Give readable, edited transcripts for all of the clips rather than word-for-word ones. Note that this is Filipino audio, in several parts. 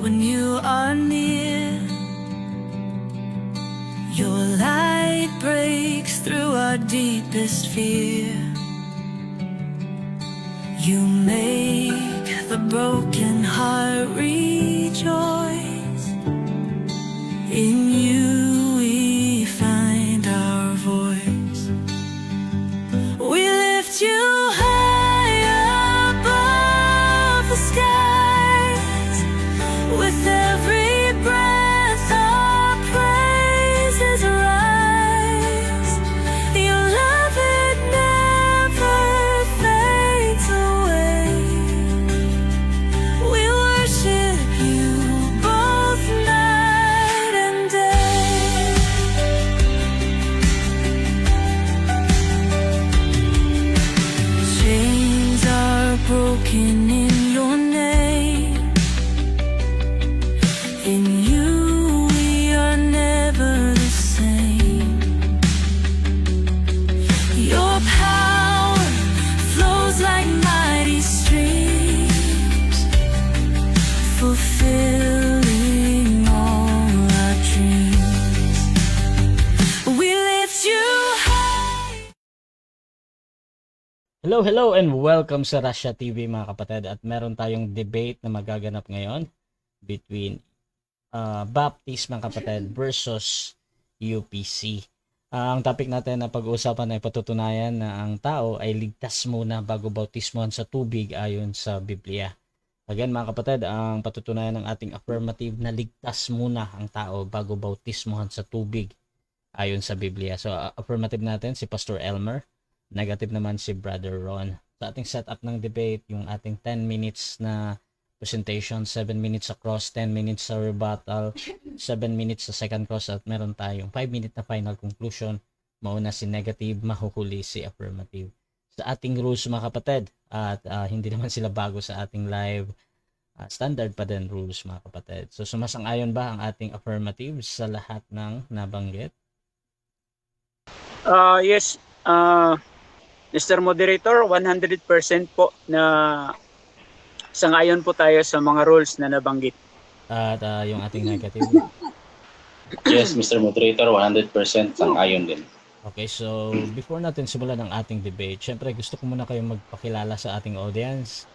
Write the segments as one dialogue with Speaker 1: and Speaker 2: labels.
Speaker 1: when you are near. Your light breaks through our deepest fear. You make the broken heart rejoice. In you we find our voice. We lift you high above the skies. With every breath our praises rise. Your love, it never fades away. We worship you both night and day. Chains are broken in your name. In you we are never the same. Your power flows like mighty streams, fulfilling all our dreams. We lift you high.
Speaker 2: Hello and welcome sa Russia TV mga kapatid, at meron tayong debate na magaganap ngayon between Baptist mga kapatid versus UPC. Ang topic natin na pag-uusapan ay patutunayan na ang tao ay ligtas muna bago bautismohan sa tubig ayon sa Biblia. Again mga kapatid, ang patutunayan ng ating affirmative na ligtas muna ang tao bago bautismohan sa tubig ayon sa Biblia. So affirmative natin si Pastor Elmer, negative naman si Brother Ron. Sa ating setup ng debate, yung ating 10 minutes na presentation, 7 minutes sa cross, 10 minutes sa rebuttal, 7 minutes sa second cross, at meron tayong 5 minute na final conclusion. Mauna si negative, mahuhuli si affirmative. Sa ating rules mga kapatid, at hindi naman sila bago sa ating live, standard pa din rules mga kapatid. So sumasang-ayon ba ang ating affirmative sa lahat ng nabanggit?
Speaker 3: Yes, Mr. Moderator, 100% po na sangayon po tayo sa mga rules na nabanggit.
Speaker 2: At yung ating negative?
Speaker 4: Yes, Mr. Moderator, 100% sang-ayon din.
Speaker 2: Okay, so before natin simulan ang ating debate, syempre gusto ko muna kayong magpakilala sa ating audience.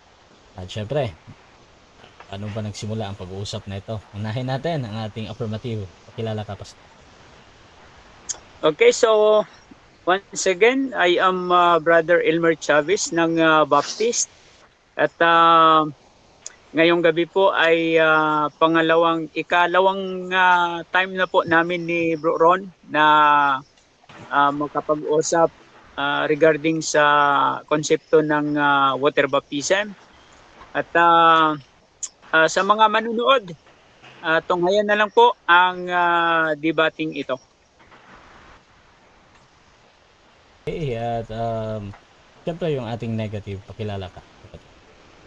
Speaker 2: At syempre, paano ba nagsimula ang pag-uusap na ito? Unahin natin ang ating affirmative. Pakilala ka, Pastor.
Speaker 3: Okay, so once again, I am Brother Elmer Chavez ng Baptist. At ngayong gabi po ay ikalawang time na po namin ni Bro Ron na magkapag-usap regarding sa konsepto ng water baptism. At sa mga manunood, tunghayan na lang po ang debating ito.
Speaker 2: Okay, at syempre yung ating negative, pakilala ka.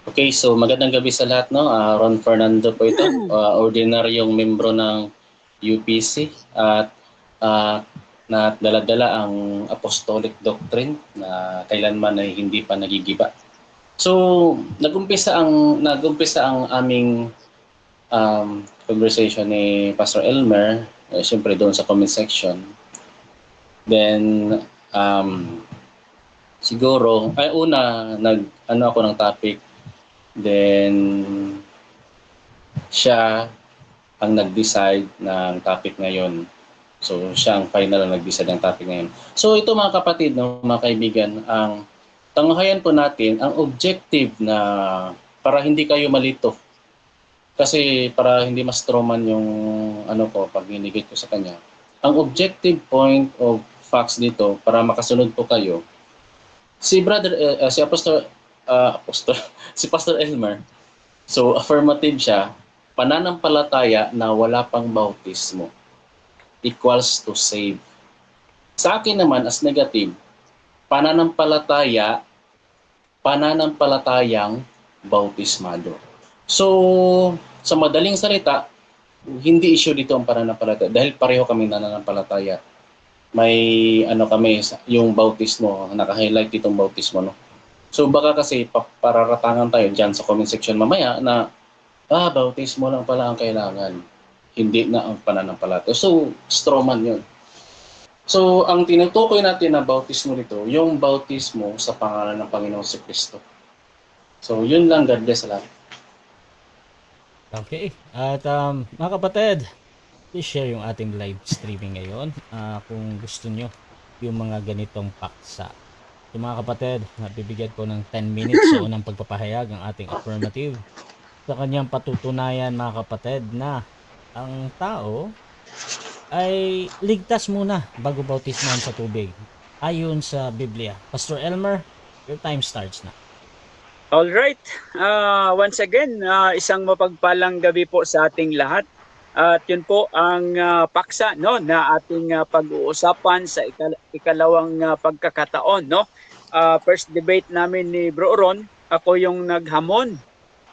Speaker 4: Okay, so magandang gabi sa lahat, no? Ron Fernando po ito, ordinaryong membro ng UPC at na dala-dala ang apostolic doctrine na kailanman ay hindi pa nagigiba. So, nagumpisa ang aming conversation ni Pastor Elmer, siyempre doon sa comment section. Then siguro ay nag-ano ako ng topic. Then siya ang nag-decide ng topic ngayon. So siya ang final na nag-decide ng topic ngayon. So ito mga kapatid, no, mga kaibigan, ang tanghayan po natin ang objective na para hindi kayo malito. Kasi para hindi mas trauman yung pag inigit ko sa kanya. Ang objective point of facts dito para makasunod po kayo. Si Pastor Elmer, so affirmative siya, pananampalataya na wala pang bautismo equals to save. Sa akin naman as negative, pananampalatayang bautismado. So, sa madaling salita, hindi issue dito ang pananampalataya dahil pareho kami nananampalataya. May yung bautismo, naka-highlight itong bautismo, no? So baka kasi pararatangan tayo dyan sa comment section mamaya na bautismo lang pala ang kailangan. Hindi na ang pananampalataya. So, strawman yun. So, ang tinutukoy natin na bautismo nito, yung bautismo sa pangalan ng Panginoong si Kristo. So, yun lang. God bless sa lahat.
Speaker 2: Okay. At mga kapatid, please share yung ating live streaming ngayon. Kung gusto nyo yung mga ganitong paksa. So mga kapatid, nabibigyan ko ng 10 minutes sa unang pagpapahayag ang ating affirmative sa kanyang patutunayan, mga kapatid, na ang tao ay ligtas muna bago bautismohan sa tubig ayon sa Biblia. Pastor Elmer, your time starts na.
Speaker 3: All right. Once again, isang mapagpalang gabi po sa ating lahat. At yun po ang paksa, no, na ating pag-uusapan sa ikalawang pagkakataon, no. First debate namin ni Bro Ron, ako yung naghamon.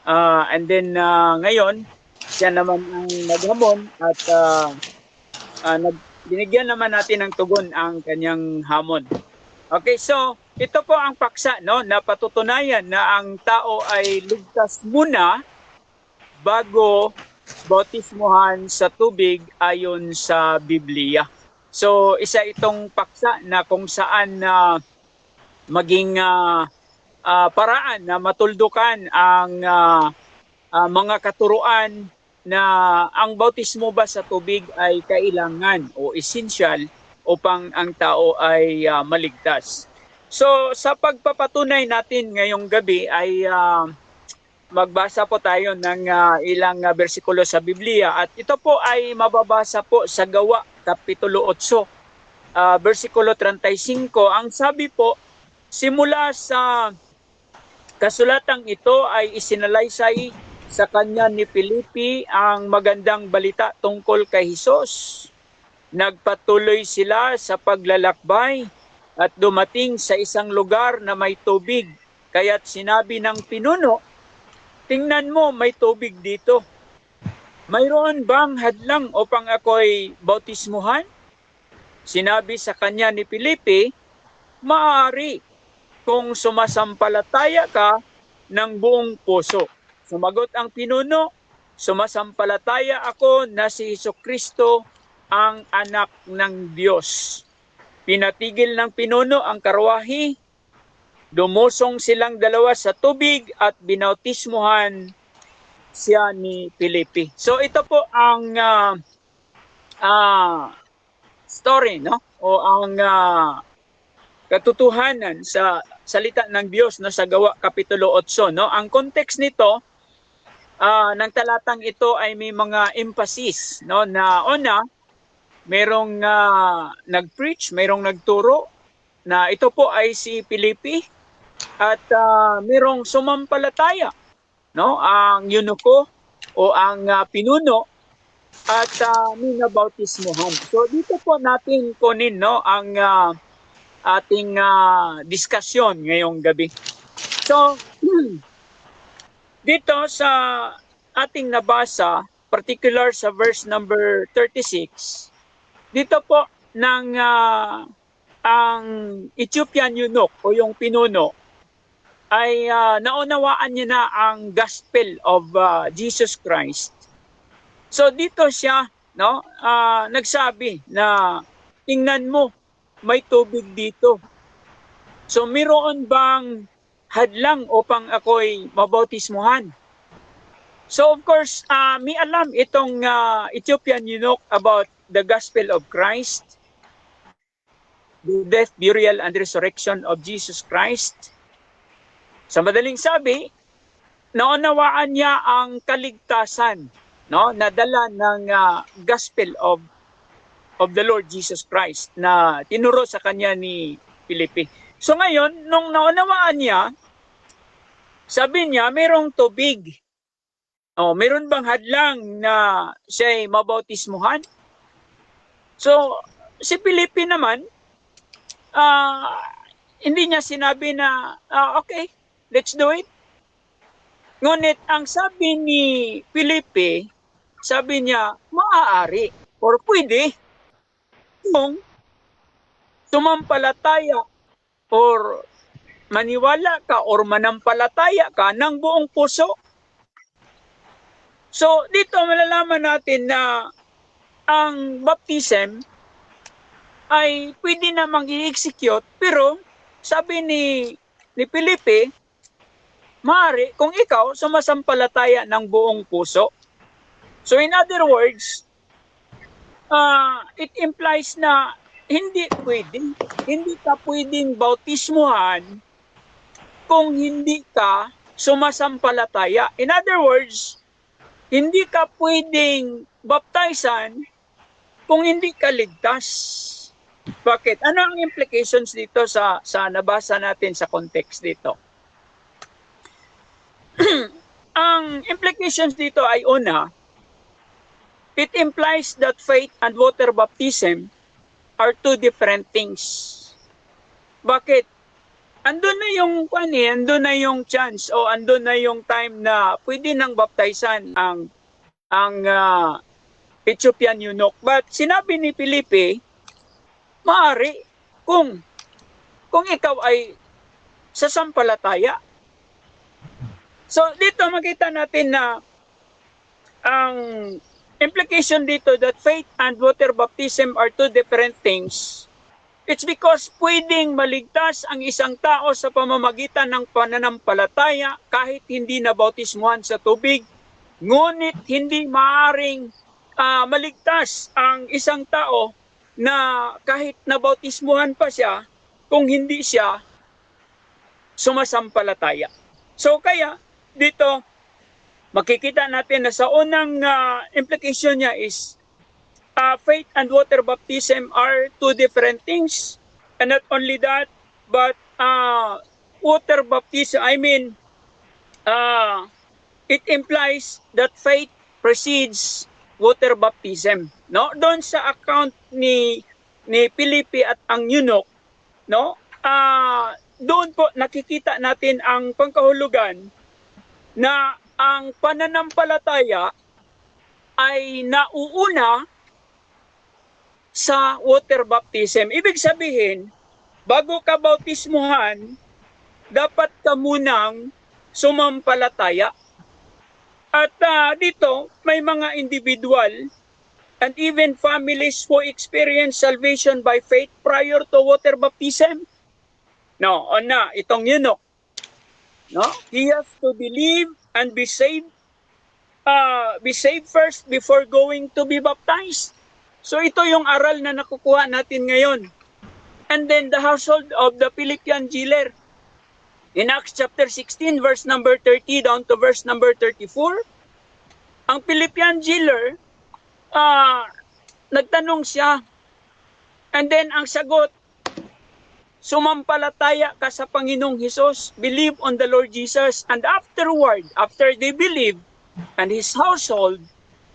Speaker 3: And then ngayon, siya naman ang naghamon at binigyan naman natin ng tugon ang kanyang hamon. Okay, so ito po ang paksa, no, na patutunayan na ang tao ay ligtas muna bago bautismohan sa tubig ayon sa Biblia. So isa itong paksa na kung saan maging paraan na matuldukan ang mga katuruan na ang bautismo ba sa tubig ay kailangan o essential upang ang tao ay maligtas. So sa pagpapatunay natin ngayong gabi ay magbasa po tayo ng ilang bersikulo sa Biblia at ito po ay mababasa po sa Gawa Kapitulo 8, bersikulo 35. Ang sabi po, simula sa kasulatang ito ay isinalaysay sa kanya ni Felipe ang magandang balita tungkol kay Hesus. Nagpatuloy sila sa paglalakbay at dumating sa isang lugar na may tubig. Kaya't sinabi ng pinuno, tingnan mo, may tubig dito. Mayroon bang hadlang upang ako'y bautismuhan? Sinabi sa kanya ni Felipe, maaari kung sumasampalataya ka ng buong puso. Sumagot ang pinuno, sumasampalataya ako na si Hesukristo ang anak ng Diyos. Pinatigil ng pinuno ang karwahe, dumusong silang dalawa sa tubig at binautismuhan siya ni Felipe. So ito po ang story, no? O ang katotohanan sa salita ng Diyos, no, sa Gawa Kapitulo 8, no? Ang context nito ng talatang ito ay may mga emphasis, no, na una, merong nag-preach, merong nagturo na ito po ay si Felipe. At merong sumampalataya, no, ang eunuko o ang pinuno at minabautismohan. So dito po natin kunin, no, ang ating diskusyon ngayong gabi. So dito sa ating nabasa, particular sa verse number 36, dito po ng ang Ethiopian eunuch o yung pinuno ay naunawaan niya na ang gospel of Jesus Christ. So dito siya, no, nagsabi na tingnan mo, may tubig dito. So mayroon bang hadlang upang ako'y mabautismuhan? So of course, may alam itong Ethiopian eunuch about the gospel of Christ, the death, burial, and resurrection of Jesus Christ. Sa madaling sabi, naunawaan niya ang kaligtasan, no, na dala ng gospel of the Lord Jesus Christ na tinuro sa kanya ni Felipe. So ngayon, nung naunawaan niya, sabi niya, mayroong tubig. Mayroon bang hadlang na siya'y mabautismuhan? So, si Felipe naman, hindi niya sinabi na, okay, let's do it. Ngunit ang sabi ni Felipe, sabi niya, maaari or pwede kung sumampalataya or maniwala ka or manampalataya ka ng buong puso. So dito malalaman natin na ang baptism ay pwede namang i-execute, pero sabi ni Felipe, maaari kung ikaw sumasampalataya ng buong puso. So in other words, it implies na hindi ka pwedeng bautismuhan kung hindi ka sumasampalataya. In other words, hindi ka pwedeng baptizan kung hindi ka ligtas. Bakit? Ano ang implications dito sa nabasa natin sa context dito? Ang implications dito ay una, it implies that faith and water baptism are two different things. Bakit? Andun na yung chance o andun na yung time na pwede nang baptizan ang Ethiopian eunuch. But sinabi ni Felipe, maaari kung ikaw ay sasampalataya. So dito makita natin na ang implication dito that faith and water baptism are two different things. It's because pwedeng maligtas ang isang tao sa pamamagitan ng pananampalataya kahit hindi nabautismuhan sa tubig. Ngunit hindi maaring maligtas ang isang tao na kahit nabautismuhan pa siya kung hindi siya sumasampalataya. So kaya dito makikita natin na sa unang implication niya is faith and water baptism are two different things. And not only that, but water baptism, it implies that faith precedes water baptism. No? Doon sa account ni Felipe at ang eunuch, no? Doon po nakikita natin ang pangkahulugan na ang pananampalataya ay nauuna sa water baptism. Ibig sabihin, bago ka bautismuhan, dapat ka munang sumampalataya. At dito, may mga individual and even families who experience salvation by faith prior to water baptism. No, itong eunuch. No? He has to believe and be saved first before going to be baptized. So ito yung aral na nakukuha natin ngayon. And then the household of the Philippian jailer. In Acts chapter 16, verse number 30 down to verse number 34, ang Philippian jailer, nagtanong siya. And then ang sagot, sumampalataya ka sa Panginoong Hesus, believe on the Lord Jesus, and afterward, after they believe, and his household,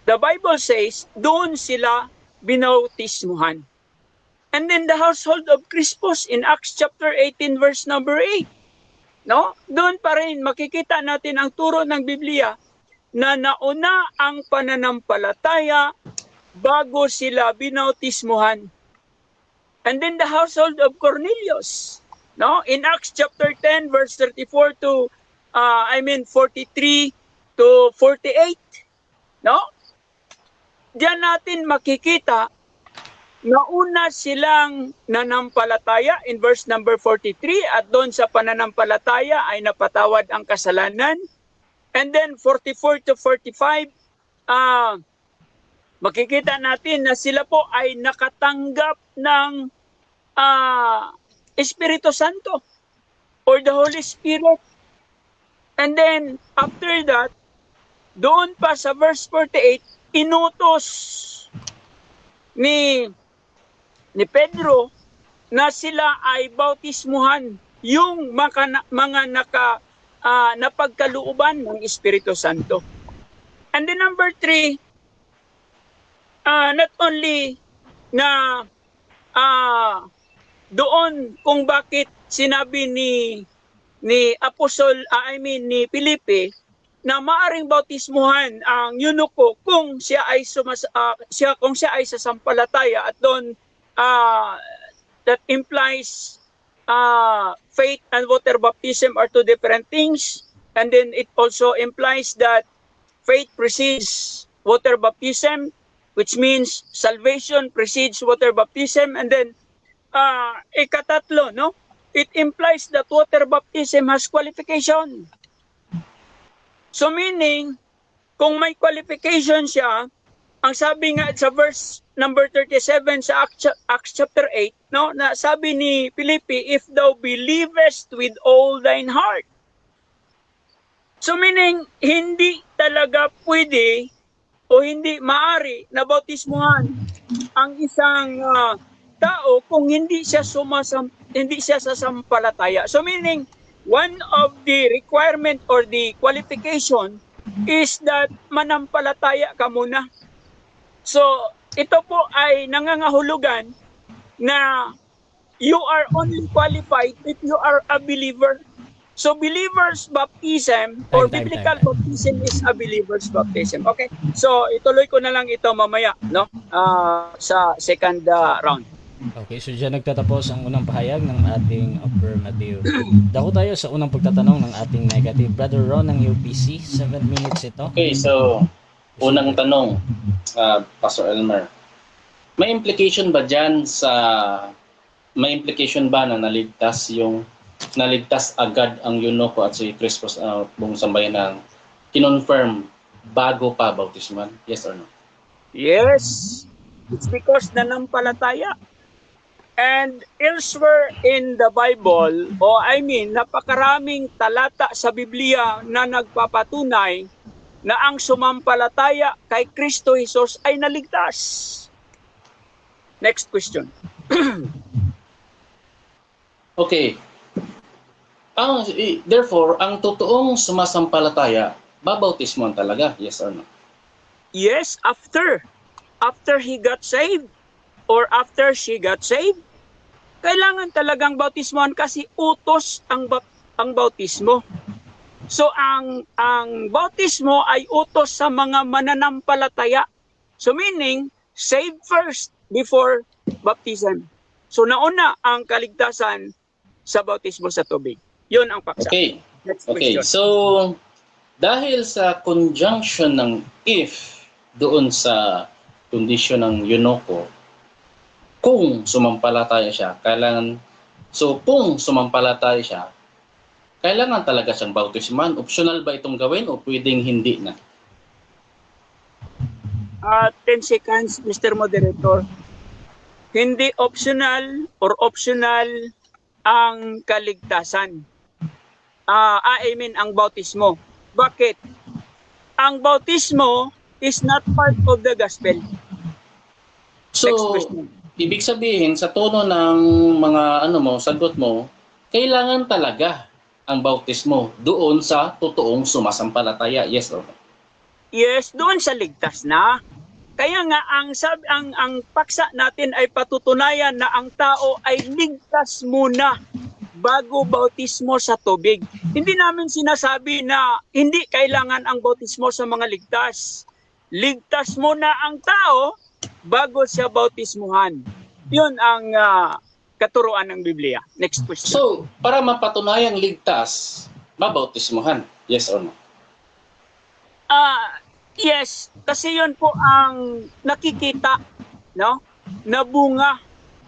Speaker 3: the Bible says, doon sila binautismuhan. And then the household of Crispus in Acts chapter 18 verse number 8. No? Doon pa rin makikita natin ang turo ng Biblia na nauna ang pananampalataya bago sila binautismuhan. And then the household of Cornelius, no? In Acts chapter 10 verse 34 to 43 to 48, no? Diyan natin makikita na una silang nanampalataya in verse number 43 at doon sa pananampalataya ay napatawad ang kasalanan. And then 44 to 45, makikita natin na sila po ay nakatanggap ng Espiritu Santo or the Holy Spirit. And then after that, doon pa sa verse 48, inutos ni Pedro na sila ay bautismuhan yung mga napagkalooban ng Espiritu Santo. And then number 3, not only na doon kung bakit sinabi ni Felipe na maaring bautismuhan ang eunuko kung siya ay sasampalataya, at doon that implies faith and water baptism are two different things, and then it also implies that faith precedes water baptism, which means salvation precedes water baptism. And then, ikatatlo, no? It implies that water baptism has qualification. So meaning, kung may qualification siya, ang sabi nga sa verse number 37 sa Acts chapter 8, no, na sabi ni Filipi, if thou believest with all thine heart. So meaning, hindi talaga pwede o hindi maari na bautismuhan ang isang tao kung hindi siya sasampalataya. So meaning, one of the requirement or the qualification is that manampalataya ka muna. So, ito po ay nangangahulugan na you are only qualified if you are a believer. So, believer's baptism or biblical baptism is a believer's baptism. Okay? So, ituloy ko na lang ito mamaya, no? Sa second round.
Speaker 2: Okay, so dyan nagtatapos ang unang pahayag ng ating affirmative. Dako tayo sa unang pagtatanong ng ating negative. Brother Ron ng UPC, 7 minutes ito.
Speaker 4: Okay, so unang tanong, Pastor Elmer. May implication ba na naligtas agad ang Eunuco at si Crispus buong sambayanan kinonfirm bago pa bautisman? Yes or no?
Speaker 3: Yes. It's because nanampalataya. And elsewhere in the Bible, napakaraming talata sa Biblia na nagpapatunay na ang sumampalataya kay Kristo Jesus ay naligtas. Next question.
Speaker 4: Okay. Therefore, ang totoong sumasampalataya, babautismoan talaga, yes or no?
Speaker 3: Yes, after he got saved or after she got saved, kailangan talagang bautismohan kasi utos ang bautismo. So ang bautismo ay utos sa mga mananampalataya. So meaning, save first before baptism. So nauna ang kaligtasan sa bautismo sa tubig. Yun ang paksa.
Speaker 4: Okay.
Speaker 3: Next
Speaker 4: Okay.
Speaker 3: question.
Speaker 4: So dahil sa conjunction ng if doon sa kondisyon ng Eunuco, kung sumampalataya siya, kung sumampalataya siya, kailangan talaga siyang bautisman. Optional ba itong gawin o pwedeng hindi na?
Speaker 3: 10 seconds, Mr. Moderator. Hindi optional or optional ang kaligtasan. Ang bautismo. Bakit? Ang bautismo is not part of the gospel.
Speaker 4: So,
Speaker 3: Next question.
Speaker 4: ibig sabihin, sa tono ng mga sagot mo, kailangan talaga ang bautismo doon sa totoong sumasampalataya. Yes or no?
Speaker 3: Yes, doon sa ligtas na. Kaya nga ang paksa natin ay patutunayan na ang tao ay ligtas muna bago bautismo sa tubig. Hindi namin sinasabi na hindi kailangan ang bautismo sa mga ligtas. Ligtas muna ang tao bago siya bautismuhan. Yun ang katuruan ng Biblia. Next question.
Speaker 4: So, para mapatunayang ligtas, mabautismuhan. Yes or no?
Speaker 3: Yes, kasi yun po ang nakikita, no? Na bunga.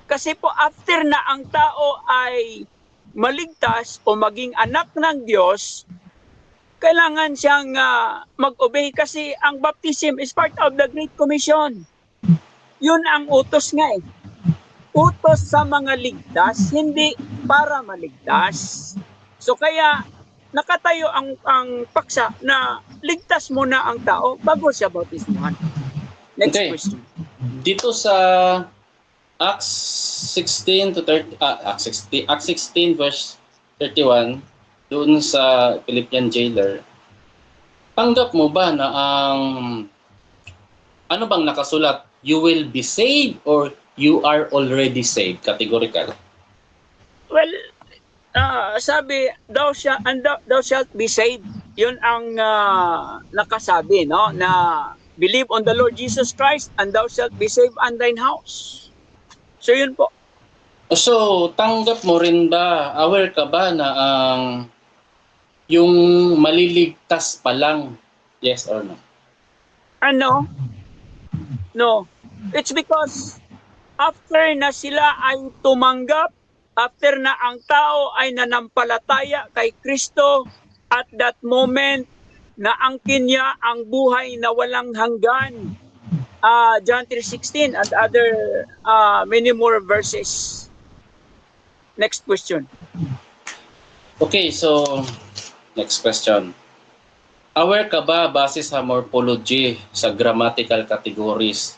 Speaker 3: Kasi po after na ang tao ay maligtas o maging anak ng Diyos, kailangan siyang mag-obey kasi ang baptism is part of the Great Commission. Yun ang utos nga eh. Utos sa mga ligtas, hindi para maligtas. So kaya nakatayo ang paksa na ligtas muna ang tao bago siya bautismuhan. Next
Speaker 4: Okay.
Speaker 3: question.
Speaker 4: Dito sa Acts 16 verse 31, doon sa Philippian jailer, tanggap mo ba na ano bang nakasulat? You will be saved or you are already saved? Categorical.
Speaker 3: Well, sabi, thou shalt be saved. Yun ang nakasabi, no? Na believe on the Lord Jesus Christ and thou shalt be saved and thine house. So yun po.
Speaker 4: So, tanggap mo rin ba, aware ka ba na yung maliligtas pa lang, yes or no?
Speaker 3: Ano? No. It's because after na sila ay tumanggap, after na ang tao ay nanampalataya kay Kristo, at that moment, naangkin niya ang buhay na walang hanggan. John 3:16 and other many more verses. Next question.
Speaker 4: Okay, so next question. Aware ka ba base sa morphology, sa grammatical categories,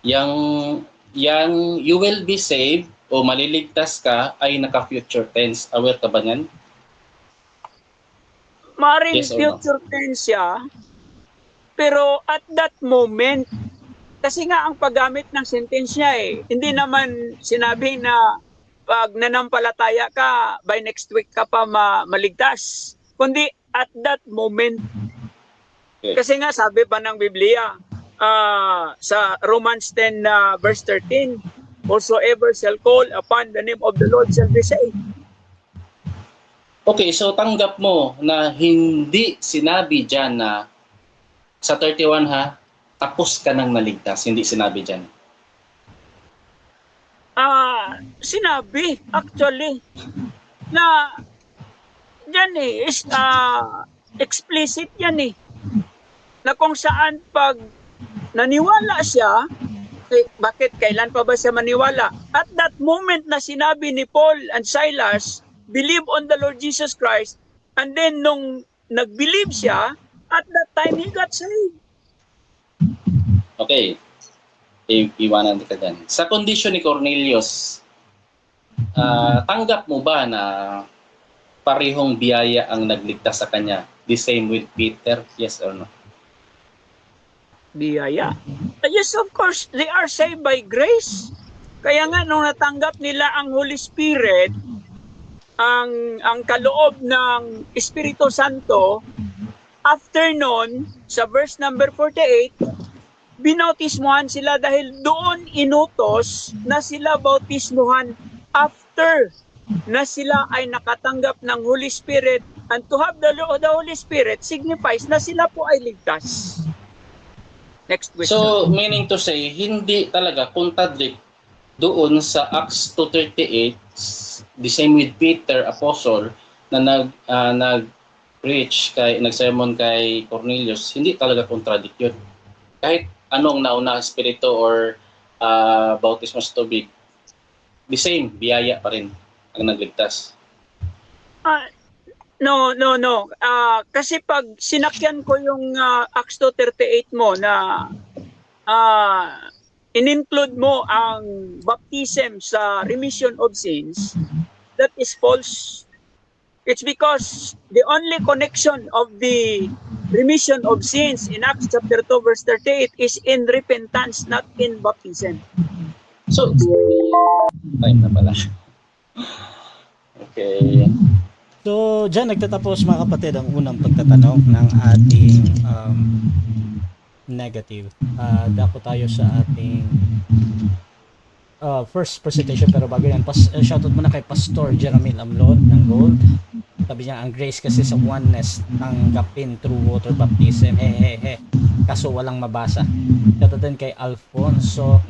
Speaker 4: yang you will be saved o maliligtas ka ay naka-future tense? Aware ka ba niyan?
Speaker 3: Maring
Speaker 4: Yes or no?
Speaker 3: future tense siya, pero at that moment, kasi nga ang paggamit ng sentence niya hindi naman sinabi na pag nanampalataya ka, by next week ka pa maligtas. Kundi at that moment.
Speaker 4: Okay.
Speaker 3: Kasi nga sabi pa ng Biblia, sa Romans 10 verse 13, whosoever shall call upon the name of the Lord shall be saved.
Speaker 4: Okay, so tanggap mo na hindi sinabi dyan na sa 31 ha, tapos ka nang naligtas. Hindi sinabi dyan.
Speaker 3: Sinabi actually na dyan is explicit yan na kung saan pag naniwala siya, bakit kailan pa ba siya maniwala? At that moment na sinabi ni Paul and Silas, believe on the Lord Jesus Christ, and then nung nag-believe siya, at that time he got saved.
Speaker 4: Okay. Iwanan ka dyan. Sa kondisyon ni Cornelius, tanggap mo ba na parehong biyaya ang nagligtas sa kanya? The same with Peter? Yes or no?
Speaker 3: Biyaya. Yes, of course, they are saved by grace. Kaya nga nung natanggap nila ang Holy Spirit, ang kaloob ng Espiritu Santo, after nun, sa verse number 48, binautismuhan sila dahil doon inutos na sila bautismuhan after na sila ay nakatanggap ng Holy Spirit, and to have the Holy Spirit signifies na sila po ay ligtas. Next question.
Speaker 4: So, meaning to say, hindi talaga contradict doon sa Acts 2:38, the same with Peter, apostle, na nag-preach, nag-sermon kay Cornelius, hindi talaga contradict yun. Kahit anong nauna, espiritu or bautismo sa tubig, the same, biyaya pa rin ang nagligtas.
Speaker 3: No. Kasi pag sinakyan ko yung Acts 2:38 mo na in-include mo ang baptism sa remission of sins, that is false. It's because the only connection of the remission of sins in Acts chapter 2 verse 38 is in repentance, not in baptism.
Speaker 4: So, time na pala. Okay.
Speaker 2: So, dyan nagtatapos mga kapatid ang unang pagtatanong ng ating negative. Dako tayo sa ating first presentation, pero bago yan, shoutout muna kay Pastor Jeremy Amlon ng Gold. Sabi niya, ang grace kasi sa oneness tanggapin through water baptism. Kaso walang mabasa. Shoutout din kay Alfonso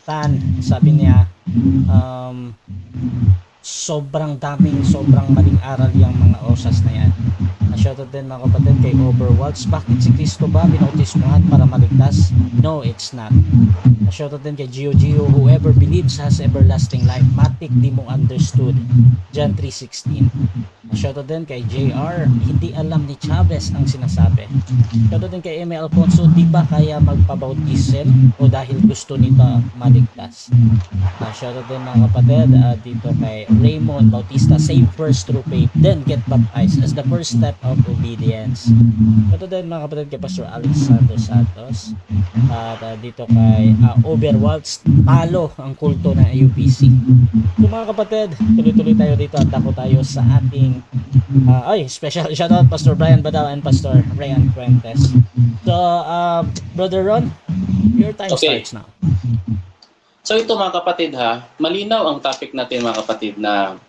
Speaker 2: Tan. Sabi niya, sobrang maling aral yung mga osas na yan. Shoutout din mga kapatid kay Overwaltz. Bakit si Kristo ba binautismuhan para maligtas? No, it's not. Shoutout din kay Gio, whoever believes has everlasting life. Matik, di mo understood. John 3:16. Shoutout din kay JR, hindi alam ni Chavez ang sinasabi. Shoutout din kay Eme Alfonso, di ba kaya magpabautism o dahil gusto nito maligtas? Shoutout din mga kapatid dito kay Raymond Bautista, save first through faith, then get baptized as the first step of obedience. Shoutout din mga kapatid kay Pastor Alexander Santos, at dito kay Overwaltz, talo ang kulto ng UPC. So mga kapatid, tuloy-tuloy tayo dito at dako tayo sa ating special shoutout Pastor Brian Badao and Pastor Ryan Fuentes. So Brother Ron, your time starts now.
Speaker 4: So ito mga kapatid malinaw ang topic natin mga kapatid na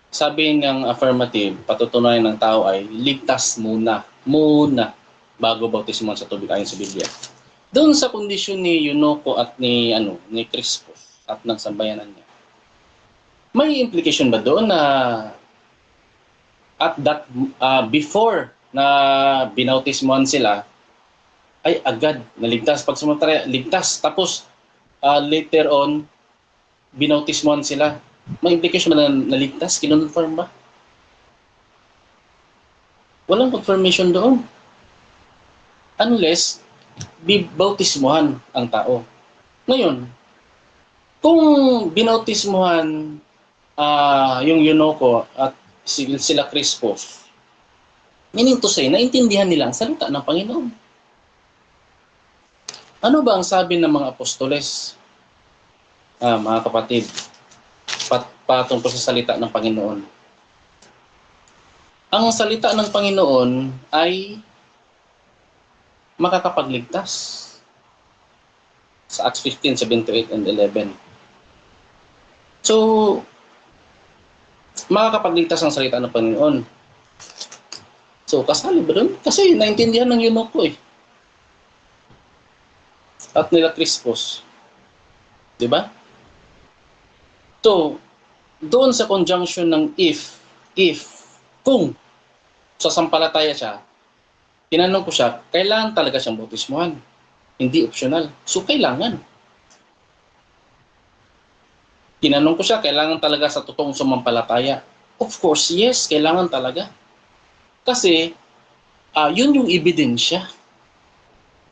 Speaker 4: sabi ng affirmative, patutunayan ng tao ay ligtas muna. bago bautismuhan sa tubig ayon sa Biblia. Doon sa kondisyon ni Eunuco at ni Crispo at ng sambayanan niya, may implication ba doon na at that before na binautismuhan sila ay agad naligtas, pag sumampalaya ligtas, tapos later on binautismuhan sila, may implication ba na naligtas, kinonfirm ba? Walang confirmation doon unless bibautismuhan ang tao. Ngayon, kung binautismuhan yung Eunuco at sila Crispo, meaning to say, naintindihan nila ang salita ng Panginoon. Ano ba ang sabi ng mga apostoles, mga kapatid, patungkol sa salita ng Panginoon? Ang salita ng Panginoon ay makakapagligtas. Sa Acts 15, 7-8 and 11. So, makakapagligtas ang salita ng Panginoon. So, kasali ba doon? Kasi naintindihan ng Eunuco at nila Crispos. Diba? So, doon sa conjunction ng if, kung sasampalataya siya, tinanong ko siya, kailangan talaga siyang bautismuhan. Hindi optional. So, kailangan. Tinanong ko siya, kailangan talaga sa totoong sumampalataya. Of course, yes, kailangan talaga. Kasi, yun yung ebidensya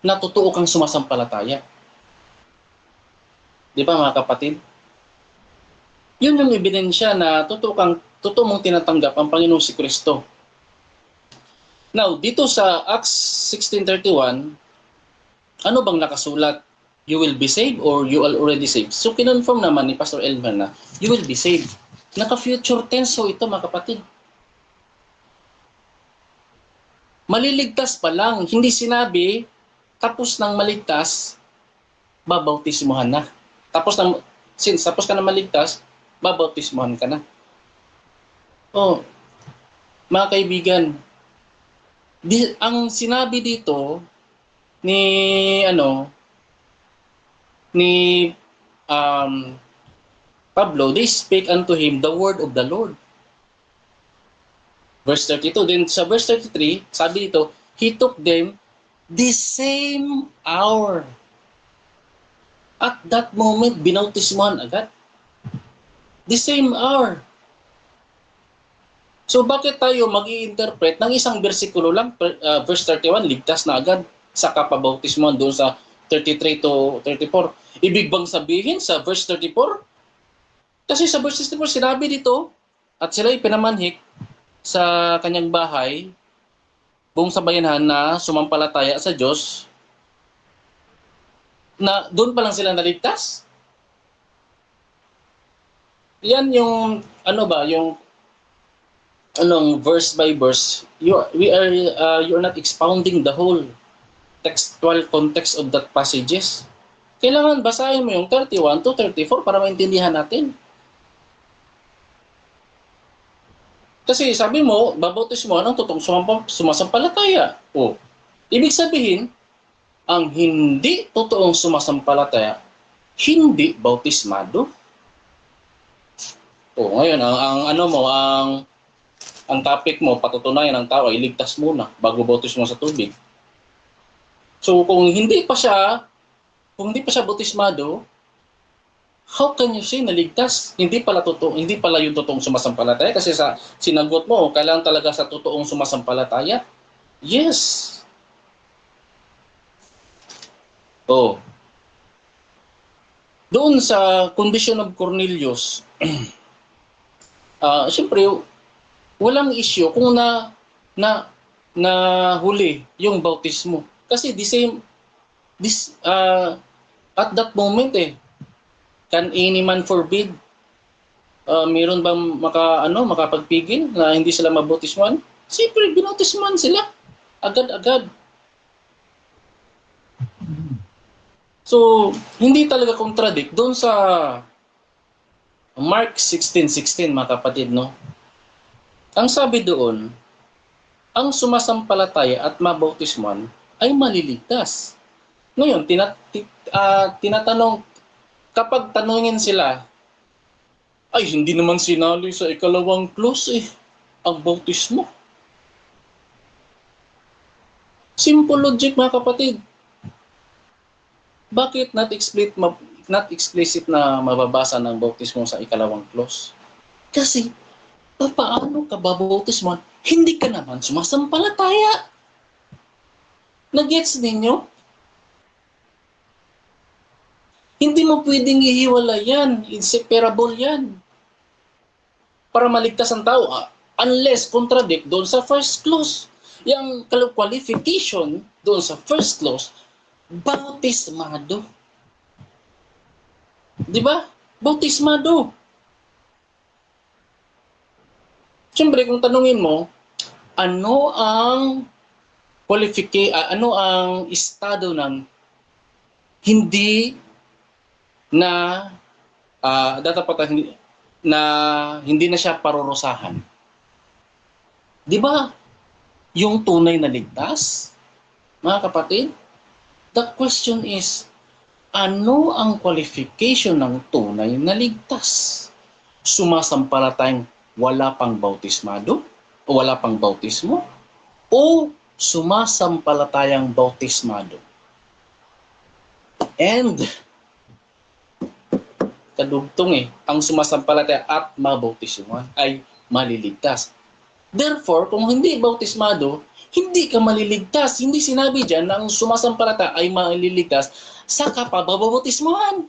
Speaker 4: na totoo kang sumasampalataya. Di ba mga kapatid? Yun yung ebidensya na totoo mong tinatanggap ang Panginoong si Kristo. Now, dito sa Acts 16:31, ano bang nakasulat? You will be saved or you are already saved? So, kinonfirm naman ni Pastor Elmer na you will be saved. Naka-future tense ito mga kapatid. Maliligtas pa lang. Hindi sinabi, tapos nang maligtas, babautismuhan na. Tapos ka na maligtas, babautismuhan ka na. Oh, mga kaibigan, ang sinabi dito ni Pablo, they spake unto him the word of the Lord. Verse 32. Then sa verse 33, sabi dito, he took them the same hour. At that moment, binautismuhan agad. The same hour. So bakit tayo mag-i-interpret ng isang bersikulo lang, verse 31, ligtas na agad, saka pabautismuhan doon sa 33 to 34. Ibig bang sabihin sa verse 34? Kasi sa verse 34, sinabi dito, at sila'y pinamanhik sa kanyang bahay, buong sabayanhan na sumampalataya sa Diyos, na doon pa lang sila naligtas. Yan yung, verse by verse. You're not expounding the whole textual context of that passages. Kailangan basahin mo yung 31 to 34 para maintindihan natin. Kasi sabi mo, babautismuhan ang totoong sumasampalataya. O, ibig sabihin, ang hindi totoong sumasampalataya, hindi bautismado. O, ngayon, ang topic mo, patutunayan ng tao ay ligtas muna bago bautismo sa tubig. So, kung hindi pa siya bautismado, how can you say naligtas? Hindi pala yung totoong sumasampalataya kasi sa sinagot mo, kailangan talaga sa totoong sumasampalataya. Yes. Oh. Doon sa condition of Cornelius, siyempre walang issue kung na huli yung bautismo. Kasi at that moment can any man forbid? Mayroon bang makapagpigil na hindi sila mabautismuhan? Siyempre, binautismuhan sila. Agad-agad. So, hindi talaga contradict doon sa Mark 16:16, mga kapatid, no? Ang sabi doon, ang sumasampalataya at mabautismuhan ay maliligtas. Ngayon, tinatanong, kapag tanungin sila, ay hindi naman sinali sa ikalawang clause ang bautismo. Simple logic mga kapatid. Bakit not explicit na mababasa ng bautismo sa ikalawang clause? Kasi, paano ka babautismo? Hindi ka naman sumasampalataya. Nagets ninyo? Hindi mo pwedeng ihiwalay yan. Inseparable yan. Para maligtas ang tao, unless contradict doon sa first clause. Yung qualification doon sa first clause, bautismado. Di ba? Bautismado. Siyempre, kung tanungin mo, ano ang ano ang estado ng hindi na datapatan na hindi na siya parurusahan? Di ba? Yung tunay na ligtas, mga kapatid, the question is, ano ang qualification ng tunay na ligtas? Sumasampalatayang wala pang bautismado? O wala pang bautismo? O sumasampalatayang bautismado? And, kadugtong ang sumasampalataya at mabautismuhan ay maliligtas. Therefore, kung hindi bautismado, hindi ka maliligtas. Hindi sinabi dyan na ang sumasampalataya ay maliligtas, saka pa babautismuhan.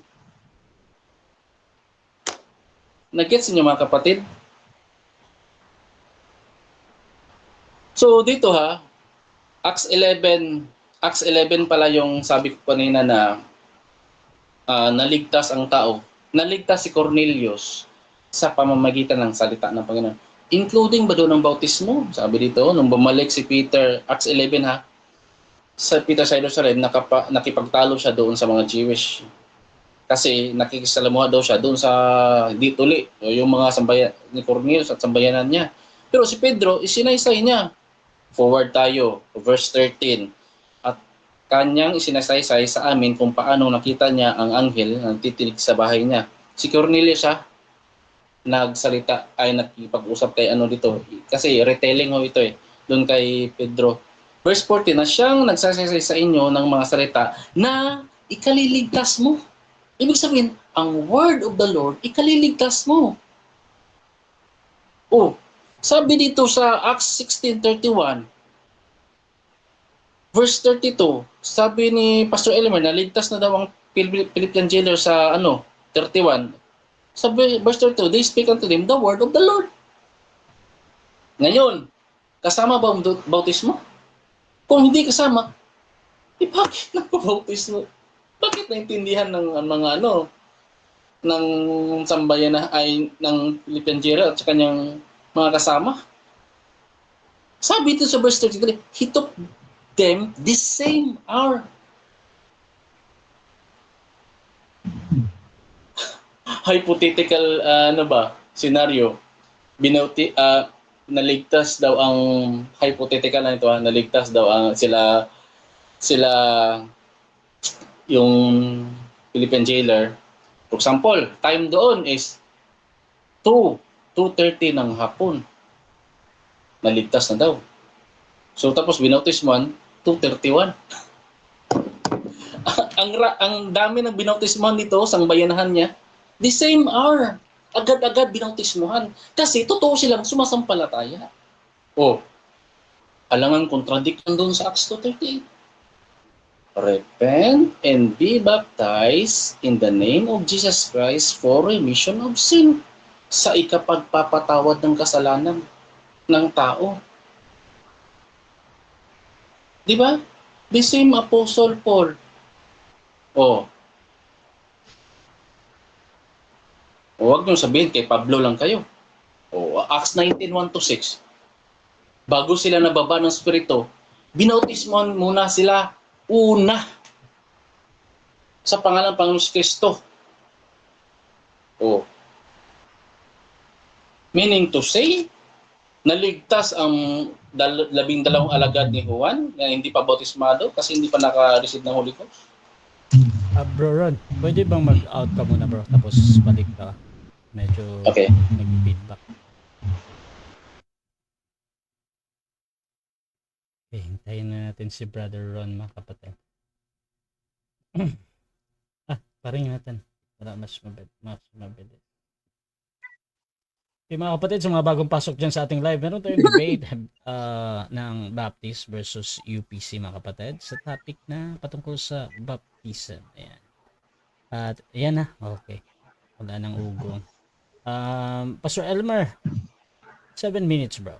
Speaker 4: Nag-gets niyo mga kapatid? So dito Acts 11 pala yung sabi ko kanina na naligtas ang tao. Naligtas si Cornelius sa pamamagitan ng salita ng Panginoon. Including ba doon ang bautismo? Sabi dito, nung bumalik si Peter, Acts 11 sa Peter sa Jerusalem, nakipagtalo siya doon sa mga Jewish. Kasi nakikisalamuha daw siya doon sa dituli, yung mga sambayan ni Cornelius at sambayanan niya. Pero si Pedro, isinaysay niya. Forward tayo, verse 13. At kanyang isinasaysay sa amin kung paano nakita niya ang anghel na titinig sa bahay niya. Si Cornelius nagsalita ay nakipag-usap kay dito. Kasi retelling ito doon kay Pedro. Verse 14, na siyang nagsasaysay sa inyo ng mga salita na ikaliligtas mo. Ibig sabihin, ang word of the Lord, ikaliligtas mo. Sabi dito sa Acts 16:31, verse 32, sabi ni Pastor Elmer, naligtas na daw ang Philippian jailer sa 31. Sabi, verse 32, they speak unto them the word of the Lord. Ngayon, kasama ba ang bautismo? Kung hindi kasama, bakit nagpabautismo? Bakit naintindihan ng mga ng sambayan ng Philippian jailer at sa kanyang mga kasama? Sabi ito sa verse 33, he took them this same hour. Hypothetical scenario. Naligtas daw ang hypothetical na ito, naligtas daw ang sila yung Philippine jailer. For example, time doon is 2:30 ng hapon. Naligtas na daw. So tapos binautismuhan 2:31. ang dami ng binautismuhan nito sang bayanahan niya. The same hour, agad-agad binautismuhan. Kasi totoo silang sumasampalataya. Alangan contradiction doon sa Acts 2:38. Repent and be baptized in the name of Jesus Christ for remission of sin. Sa ikapagpapatawad ng kasalanan ng tao. Di ba? The same Apostle Paul. Huwag nyo sabihin, kay Pablo lang kayo. Acts 19:1-6. Bago sila nababa ng Espiritu, binautismuhan muna sila una sa pangalan ng Panginoon Kristo. Meaning to say, naligtas ang 12 alagad ni Juan na hindi pa bautismado kasi hindi pa naka-receive ng Holy Ghost?
Speaker 2: Bro Ron, pwede bang mag-out ka muna bro tapos balik ka? Medyo
Speaker 4: Okay.
Speaker 2: nag-feedback. Okay, hintayin na natin si Brother Ron mga kapatid. Paring natin. Para mas mabilis. Okay mga kapatid, sa mga bagong pasok dyan sa ating live, meron tayong debate ng Baptist versus UPC mga kapatid sa topic na patungkol sa baptism. Ayan. At ayan na. Okay. Wala nang ugong. Pastor Elmer, 7 minutes bro.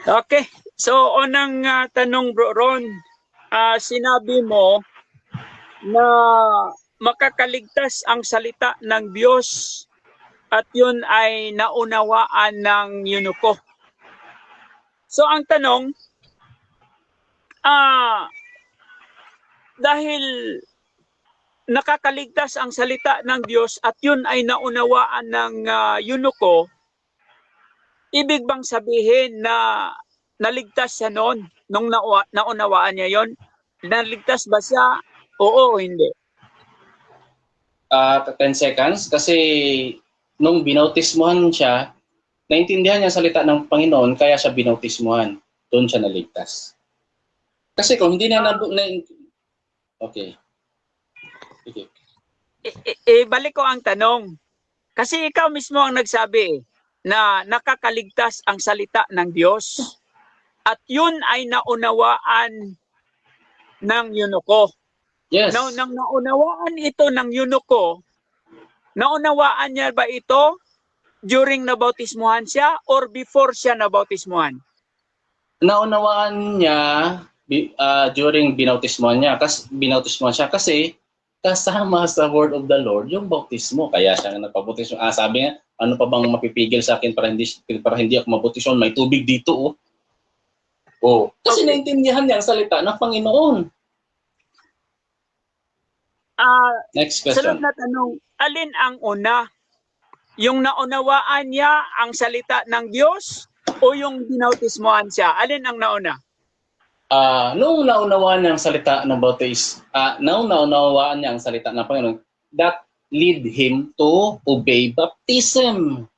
Speaker 3: Okay. So, unang tanong bro Ron, sinabi mo na makakaligtas ang salita ng Diyos at yun ay naunawaan ng eunuko. So, ang tanong, dahil nakakaligtas ang salita ng Diyos at yun ay naunawaan ng eunuko, ibig bang sabihin na naligtas siya noon nung naunawaan niya yon? Naligtas ba siya? Oo o hindi?
Speaker 4: 10 seconds kasi nung binautismuhan siya, naintindihan niya ang salita ng Panginoon kaya siya binautismuhan. Doon siya naligtas. Kasi kung hindi niya Okay.
Speaker 3: Balik ko ang tanong. Kasi ikaw mismo ang nagsabi na nakakaligtas ang salita ng Diyos. At yun ay naunawaan ng eunuko.
Speaker 4: Yes.
Speaker 3: Nang naunawaan ito ng eunuko, naunawaan niya ba ito during nabautismuhan siya or before siya nabautismuhan?
Speaker 4: Naunawaan niya during binautismuhan siya kasi kasama sa word of the Lord yung bautismo. Kaya siya nagpabautismo. Sabi niya, ano pa bang mapipigil sa akin para hindi ako mabautismo? May tubig dito kasi
Speaker 3: Okay.
Speaker 4: naintindihan niya ang salita ng Panginoon. Next
Speaker 3: Sunod
Speaker 4: question.
Speaker 3: na tanong, alin ang una? Yung naunawaan niya ang salita ng Diyos o yung binautismuhan siya? Alin ang nauna?
Speaker 4: Nung naunawaan niya ang salita ng naunawaan niya ang salita ng Panginoon, that lead him to obey baptism.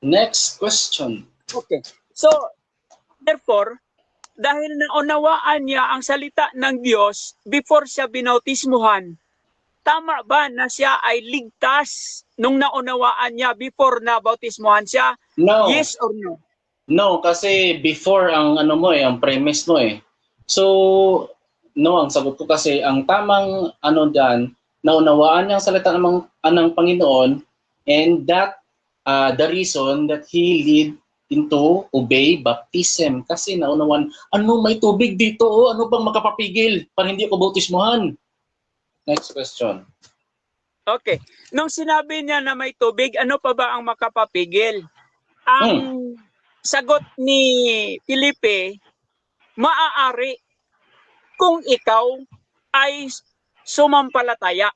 Speaker 4: Next question.
Speaker 3: Okay. So, therefore, dahil naunawaan niya ang salita ng Diyos before siya binautismuhan, tama ba na siya ay ligtas nung naunawaan niya before na bautismuhan siya?
Speaker 4: No.
Speaker 3: Yes or no?
Speaker 4: No, kasi before ang ang premise mo eh. So, no, ang sagot ko kasi ang tamang diyan, naunawaan niya ang salita ng Panginoon and that the reason that he lead into obey baptism kasi naunawan, may tubig dito ano bang makapapigil para hindi ako bautismuhan? Next question.
Speaker 3: Okay. Nung sinabi niya na may tubig, ano pa ba ang makapapigil? Ang sagot ni Felipe, maaari kung ikaw ay sumampalataya.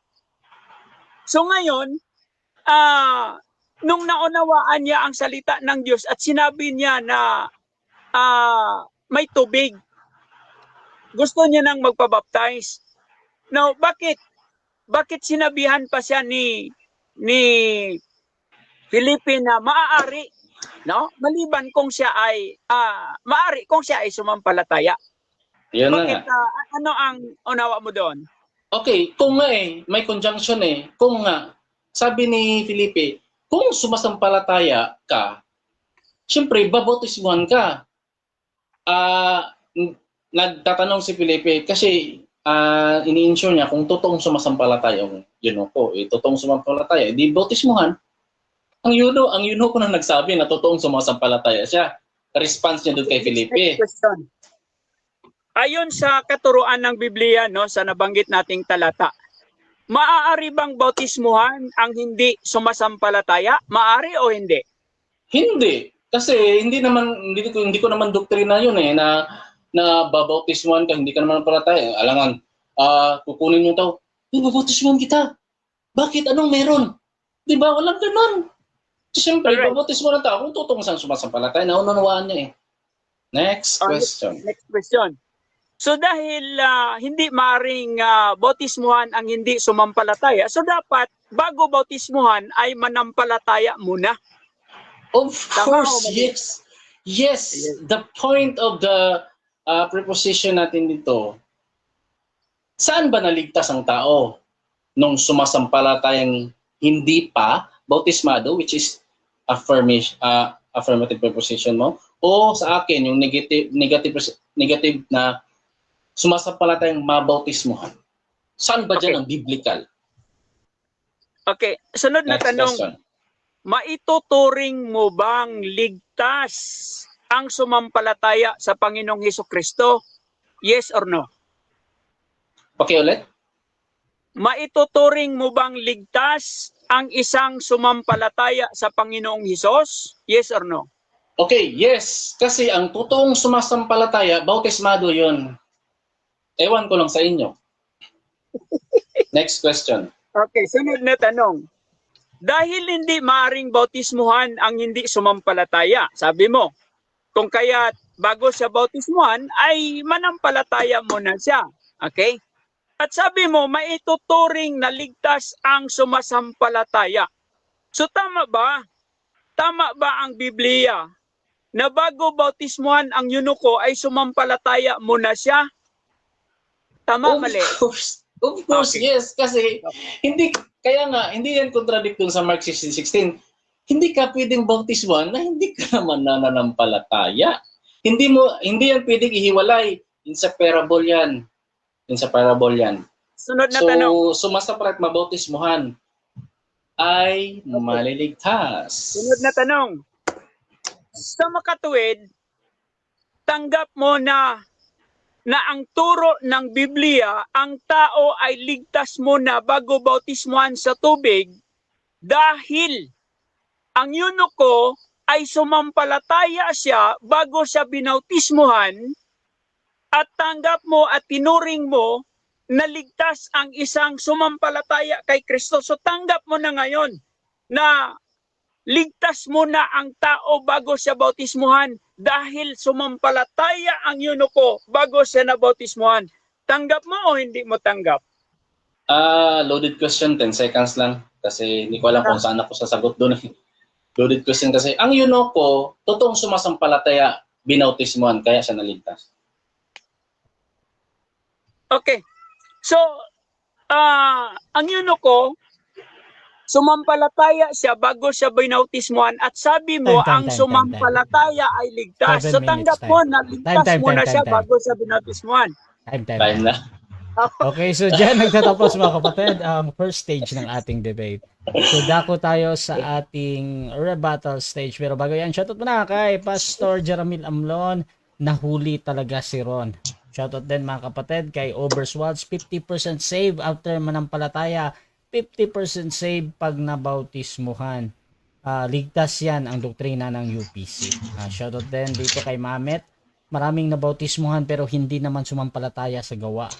Speaker 3: So ngayon, nung naunawaan niya ang salita ng Diyos at sinabi niya na may tubig, gusto niya nang magpabaptize. Now, bakit sinabihan pa siya ni Felipe na maaari, no? Maliban kung siya ay maaari kung siya ay sumampalataya.
Speaker 4: Yun na
Speaker 3: Bakit
Speaker 4: nga.
Speaker 3: ano ang unawa mo doon?
Speaker 4: Okay, kung nga may conjunction kung nga, sabi ni Felipe, kung sumasampalataya ka, siyempre, babautismuhan ka. Nagtatanong si Felipe kasi ini-ensure niya kung totoong sumasampalataya yung eunuko, totoong sumasampalataya, di bautismuhan. Ang eunuko na nagsabi na totoong sumasampalataya siya. Response niya doon kay Felipe.
Speaker 3: Next question. Ayon sa katuruan ng Biblia, no, sa nabanggit nating talata, maaari bang bautismuhan ang hindi sumasampalataya? Maaari o hindi?
Speaker 4: Hindi. Kasi hindi ko naman doktrina yun na babautismuhan ka, hindi ka naman palataya. Alangan, kukunin mo daw, babautismuhan kita. Bakit? Anong meron? Di ba? Walang ganun. So, siyempre,
Speaker 3: Alright.
Speaker 4: babautismo ng tao kung totoong isang sumasampalataya, naunawaan niya eh. Next question.
Speaker 3: Next question. So dahil hindi maaring bautismuhan ang hindi sumampalataya, so dapat bago bautismuhan ay manampalataya muna.
Speaker 4: Of
Speaker 3: Tama
Speaker 4: course,
Speaker 3: o mali?
Speaker 4: yes. Yes, the point of the preposition natin dito, saan ba naligtas ang tao? Nung sumasampalatayang hindi pa bautismado, which is affirmative preposition mo, o sa akin, yung negative na sumasampalatayang mabautismuhan. Saan ba dyan ang biblical?
Speaker 3: Okay, sunod na
Speaker 4: Next
Speaker 3: tanong.
Speaker 4: question.
Speaker 3: Maituturing mo bang ligtas ang sumampalataya sa Panginoong Hesukristo? Yes or no?
Speaker 4: Pakiulit?
Speaker 3: Maituturing mo bang ligtas ang isang sumampalataya sa Panginoong Hesus? Yes or no?
Speaker 4: Okay, yes. Kasi ang totoong sumasampalataya, bautismado yun. Ewan ko lang sa inyo. Next question.
Speaker 3: Okay, sunod na tanong. Dahil hindi maaring bautismuhan ang hindi sumampalataya, sabi mo, kung kaya bago siya bautismuhan, ay manampalataya muna siya. Okay? At sabi mo, maituturing na ligtas ang sumasampalataya. So tama ba? Tama ba ang Biblia na bago bautismuhan ang eunuko ay sumampalataya muna siya? Tama, mali?
Speaker 4: Of course,
Speaker 3: Okay.
Speaker 4: yes. Kasi hindi yan contradict dun sa Mark 16:16. Hindi ka pwedeng bautismuhan na hindi ka naman nananampalataya. Hindi yan pwedeng ihiwalay. Inseparable yan.
Speaker 3: Sunod na tanong.
Speaker 4: So, sumasampalat mabautismuhan ay maliligtas.
Speaker 3: Sunod na tanong. Sa makatuwid, tanggap mo na ang turo ng Biblia, ang tao ay ligtas muna bago bautismuhan sa tubig dahil ang eunuko ay sumampalataya siya bago siya binautismuhan at tanggap mo at tinuring mo na ligtas ang isang sumampalataya kay Kristo. So tanggap mo na ngayon na ligtas muna ang tao bago siya bautismuhan dahil sumampalataya ang eunuko bago siya nabautismuhan. Tanggap mo o hindi mo tanggap?
Speaker 4: Loaded question, 10 seconds lang. Kasi hindi ko alam kung saan ako sasagot doon. Loaded question kasi. Ang eunuko, totoong sumasampalataya, binautismuhan, kaya siya naligtas.
Speaker 3: Okay. So, ang eunuko, sumampalataya siya bago siya binautismuhan at sabi mo ang sumampalataya ay ligtas.
Speaker 2: 7
Speaker 3: So tanggap
Speaker 2: minutes,
Speaker 3: mo
Speaker 2: time.
Speaker 3: na ligtas
Speaker 2: Time.
Speaker 3: muna siya bago siya binautismuhan.
Speaker 4: Time na.
Speaker 2: Okay, so dyan nagtatapos mga kapatid ang first stage ng ating debate. So dako tayo sa ating rebuttal stage. Pero bago yan, shoutout muna kay Pastor Jeramil Amlon. Nahuli talaga si Ron. Shoutout din mga kapatid kay Oberswalds. 50% save after manampalataya. 50% save pag nabautismuhan. Ligtas yan ang doktrina ng UPC. Shoutout din dito kay Mamet. Maraming nabautismuhan pero hindi naman sumampalataya sa gawa.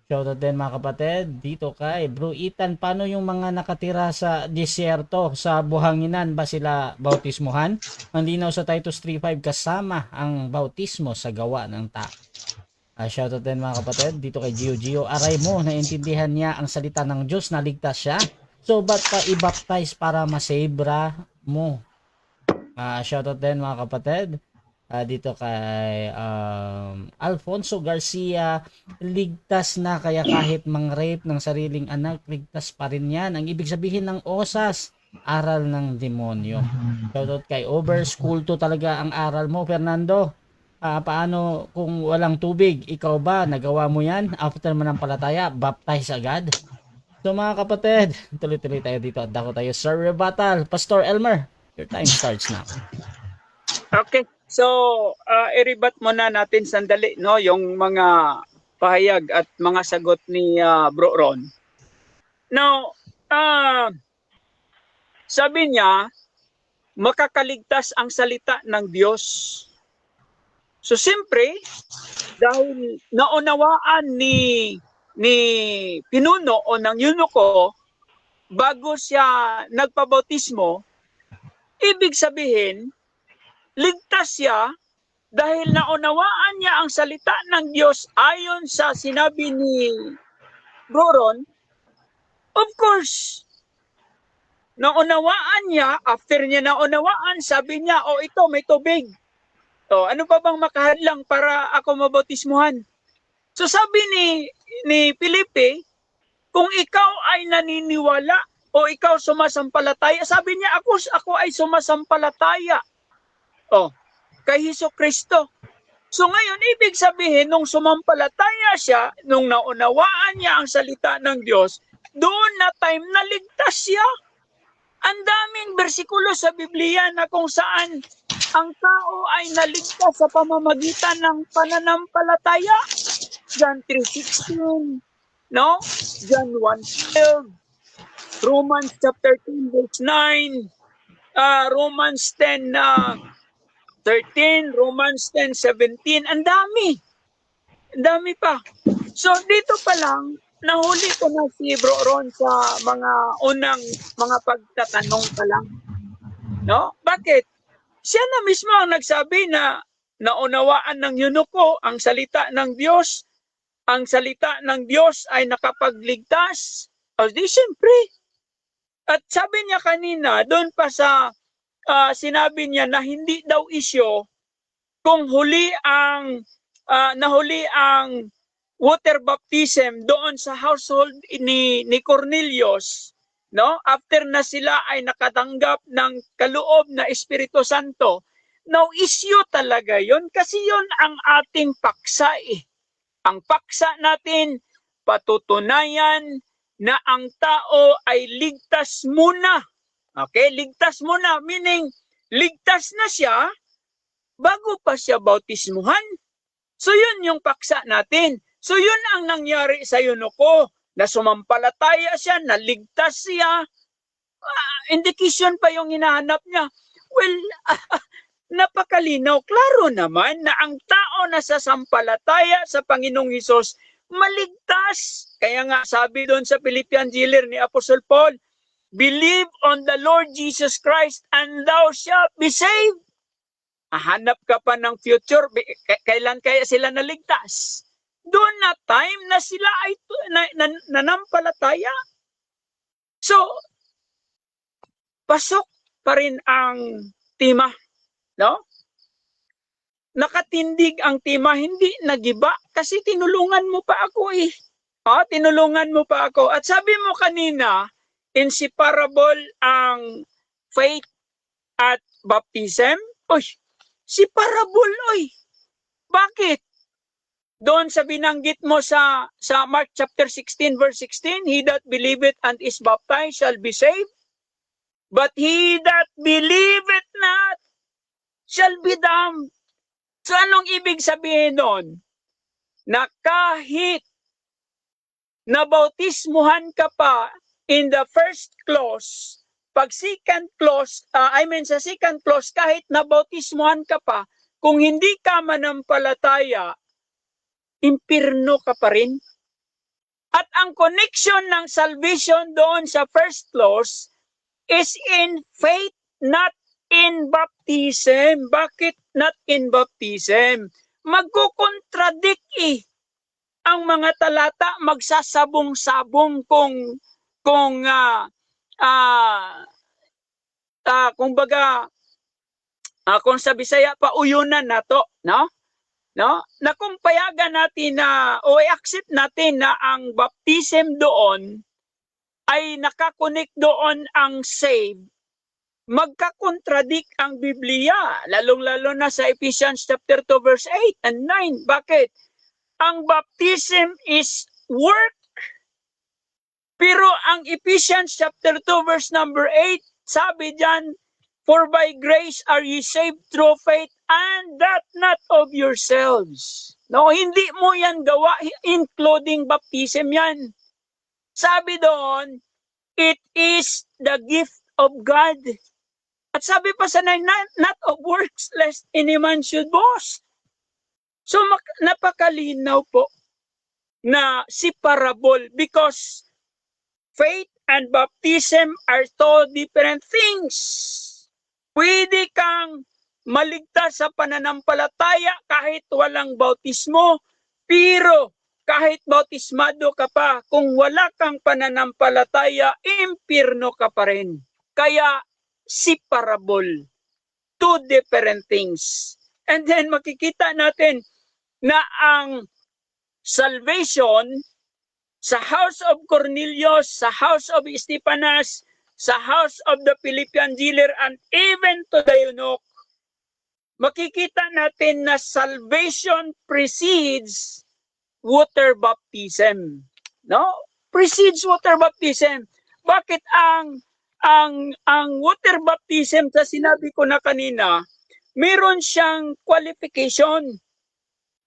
Speaker 2: Shoutout din mga kapatid dito kay Bro Ethan. Paano yung mga nakatira sa disyerto, sa buhanginan ba sila bautismuhan? Ang linaw sa Titus 3:5 kasama ang bautismo sa gawa ng tao. Shoutout din mga kapatid dito kay Gio. Aray mo, naintindihan niya ang salita ng Diyos, naligtas siya. So ba't pa i-baptize para masabra mo? Shoutout din mga kapatid dito kay Alfonso Garcia. Ligtas na kaya kahit mang-rape ng sariling anak, ligtas pa rin yan. Ang ibig sabihin ng osas, aral ng demonyo. Shoutout kay Overs, kulto talaga ang aral mo Fernando. Paano kung walang tubig? Ikaw ba, nagawa mo yan? After manampalataya, baptize agad? So mga kapatid, tuloy-tuloy tayo dito. Dako tayo sa rebuttal. Pastor Elmer, your time starts now.
Speaker 3: Okay. So, i-rebut muna natin sandali no yung mga pahayag at mga sagot ni Bro Ron. Now, sabi niya, makakaligtas ang salita ng Diyos. So siyempre, dahil naunawaan ni pinuno o ng eunuko bago siya nagpabautismo ibig sabihin, ligtas siya dahil naunawaan niya ang salita ng Diyos ayon sa sinabi ni Bro Ron. Of course, naunawaan niya, after niya naunawaan, sabi niya, oh ito, may tubig. Oh, ano pa bang makahadlang para ako mabautismuhan? So sabi ni Felipe, kung ikaw ay naniniwala o ikaw sumasampalataya, sabi niya, ako ay sumasampalataya. Oh, kay Hesukristo. So ngayon, ibig sabihin, nung sumampalataya siya, nung naunawaan niya ang salita ng Diyos, doon na time na ligtas siya. Ang daming bersikulo sa Biblia na kung saan ang tao ay naligtas sa pamamagitan ng pananampalataya. John 3:16, no? John 1:12, Romans chapter 10 verse 9, Romans 10:13, Romans 10:17. Ang dami. Ang dami pa. So dito pa lang, nahuli ko na si Bro Ron sa mga unang mga pagtatanong pa lang. No? Bakit? Siya na mismo ang nagsabi na naunawaan ng eunuko ang salita ng Diyos. Ang salita ng Diyos ay nakapagligtas. O di siyempre. At sabi niya kanina, doon pa sa sinabi niya na hindi daw isyo kung nahuli ang water baptism doon sa household ni Cornelius, no? After na sila ay nakatanggap ng kaloob na Espiritu Santo, no issue talaga 'yon kasi 'yon ang ating paksa eh. Ang paksa natin patutunayan na ang tao ay ligtas muna. Okay, ligtas muna meaning ligtas na siya bago pa siya bautismuhan. So 'yun yung paksa natin. So yun ang nangyari sa eunuko, na sumampalataya siya, naligtas siya. Indication pa yung hinahanap niya. Well, napakalinaw. Klaro naman na ang tao na sasampalataya sa Panginoong Hesus, maligtas. Kaya nga sabi doon sa Philippian jailer ni Apostle Paul, believe on the Lord Jesus Christ and thou shalt be saved. Hanap ka pa ng future, kailan kaya sila naligtas? Doon na time na sila ay nanampalataya. So, pasok pa rin ang tema, no? Nakatindig ang tema, hindi nagiba kasi tinulungan mo pa ako eh. Tinulungan mo pa ako. At sabi mo kanina, inseparable ang faith at baptism. Uy, separable, oy. Bakit? Doon sa binanggit mo sa Mark chapter 16 verse 16, he that believeth and is baptized shall be saved, but he that believeth not shall be damned. So anong ibig sabihin doon? Na kahit nabautismuhan ka pa in the first clause, pag second clause, sa second clause, kahit nabautismuhan ka pa, kung hindi ka manampalataya, impirno ka pa rin. At ang connection ng salvation doon sa first clause is in faith, not in baptism. Bakit not in baptism? Magkukontradict ang mga talata, magsasabong-sabong kung sa Bisaya pa uyunan na to, no? No? Na kung payagan natin na o i-accept natin na ang baptism doon ay nakakonek doon ang save, magkakontradict ang Biblia, lalong-lalo na sa Ephesians chapter 2 verse 8 and 9. Bakit? Ang baptism is work. Pero ang Ephesians chapter 2 verse number 8, sabi diyan, for by grace are ye saved through faith, and that not of yourselves. No, hindi mo yan gawa, including baptism yan. Sabi doon, it is the gift of God. At sabi pa sa 9, not of works, lest any man should boast. So napakalinaw po na separable because faith and baptism are two different things. Pwede kang maligtas sa pananampalataya kahit walang bautismo, pero kahit bautismado ka pa, kung wala kang pananampalataya, impyerno ka pa rin. Kaya separable, two different things. And then makikita natin na ang salvation sa house of Cornelius, sa house of Estepanas, sa house of the Philippian jailer, and even to the eunuch, makikita natin na salvation precedes water baptism. No? Precedes water baptism. Bakit ang water baptism sa sinabi ko na kanina, meron siyang qualification.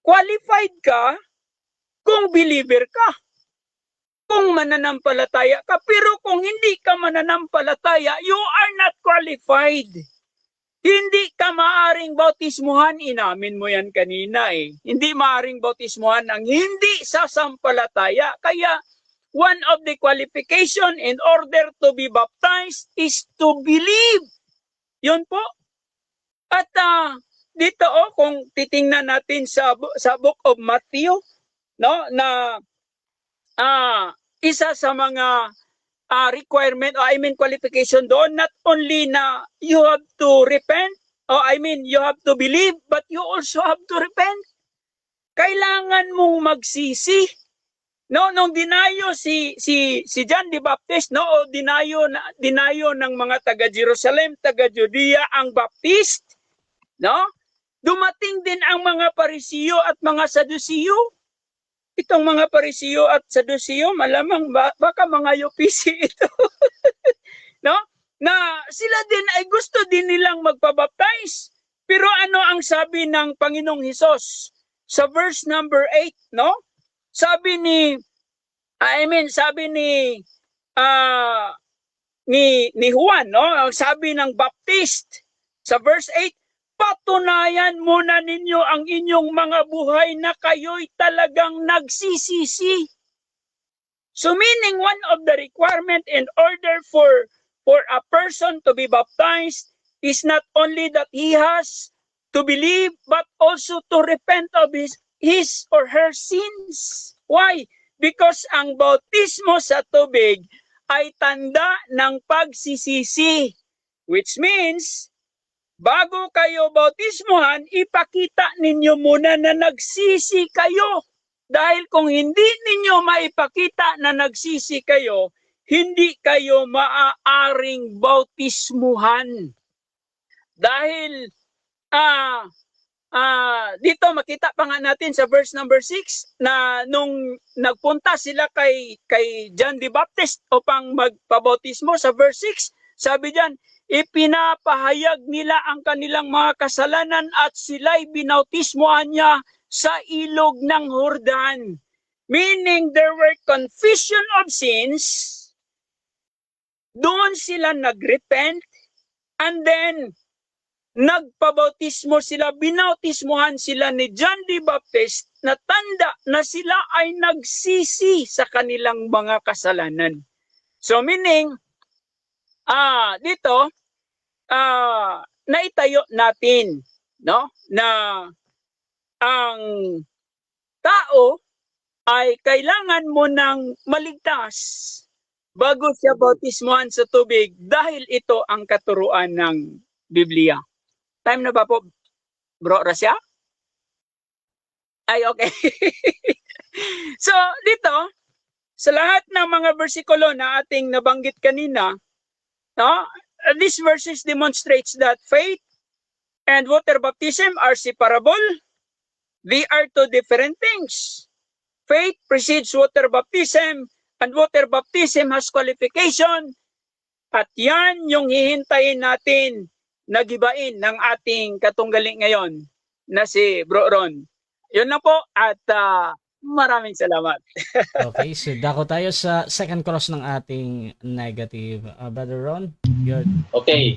Speaker 3: Qualified ka kung believer ka, kung mananampalataya ka. Pero kung hindi ka mananampalataya, you are not qualified. Hindi ka maaring bautismuhan. Inamin mo yan kanina eh. Hindi maaring bautismuhan ang hindi sasampalataya. Kaya one of the qualification in order to be baptized is to believe. Yun po. At dito kung titingnan natin sa book of Matthew, no, na isa sa mga requirement, qualification doon, not only na you have to repent, you have to believe, but you also have to repent. Kailangan mong magsisi. No, nung dinayo si John the Baptist, no, o dinayo ng mga taga Jerusalem, taga Judea ang Baptist, no? Dumating din ang mga Parisiyo at mga Sadusiyo. Itong mga Parisiyo at Sadusiyo, malamang baka mga UPC ito. No? Na sila din ay gusto din nilang magpabaptize. Pero ano ang sabi ng Panginoong Hesus? Sa verse number 8, no? Sabi ni Juan, no? Sabi ng Baptist sa verse 8, patunayan muna ninyo ang inyong mga buhay na kayo'y talagang nagsisisi. So meaning one of the requirement in order for a person to be baptized is not only that he has to believe but also to repent of his or her sins. Why? Because ang bautismo sa tubig ay tanda ng pagsisisi, which means bago kayo bautismuhan, ipakita ninyo muna na nagsisi kayo. Dahil kung hindi ninyo maipakita na nagsisi kayo, hindi kayo maaaring bautismuhan. Dahil dito makita pa nga natin sa verse number 6 na nung nagpunta sila kay John the Baptist upang magpabautismo, sa verse 6, sabi diyan, ipinapahayag nila ang kanilang mga kasalanan at sila'y binautismohan niya sa ilog ng Jordan. Meaning there were confession of sins, doon sila nagrepent, and then nagpabautismo sila, binautismohan sila ni John the Baptist na tanda na sila ay nagsisi sa kanilang mga kasalanan. So meaning, dito, naitayo natin, no, na ang tao ay kailangan mo ng maligtas bago siya bautismuhan sa tubig dahil ito ang katuruan ng Biblia. Time na ba po, Bro Rasya? Ay, okay. So, dito, sa lahat ng mga bersikulo na ating nabanggit kanina, no, these verses demonstrates that faith and water baptism are separable. They are two different things. Faith precedes water baptism, and water baptism has qualification. At yan yung hihintayin natin na gibain ng ating katunggali ngayon na si Bro Ron. Yun lang po at maraming salamat.
Speaker 2: Okay, so dako tayo sa second cross ng ating negative. Brother Ron, you're...
Speaker 4: Okay.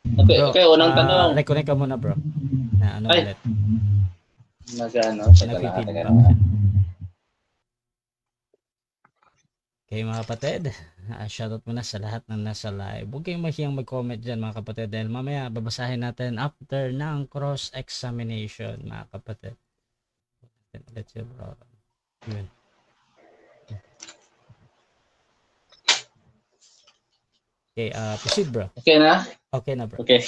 Speaker 2: Bro,
Speaker 4: okay, unang tanong.
Speaker 2: Reconnect ka muna, bro. Na ano
Speaker 4: Ay.
Speaker 2: ulit?
Speaker 4: Nag-ano, sa
Speaker 2: Nag-feedback. Okay mga kapatid, shoutout muna sa lahat ng nasa live. Huwag kayong mahiyang mag-comment dyan mga kapatid dahil mamaya babasahin natin after ng cross-examination mga kapatid. Let's go bro. Yun. Okay, proceed bro.
Speaker 4: Okay na?
Speaker 2: Okay na bro.
Speaker 4: Okay.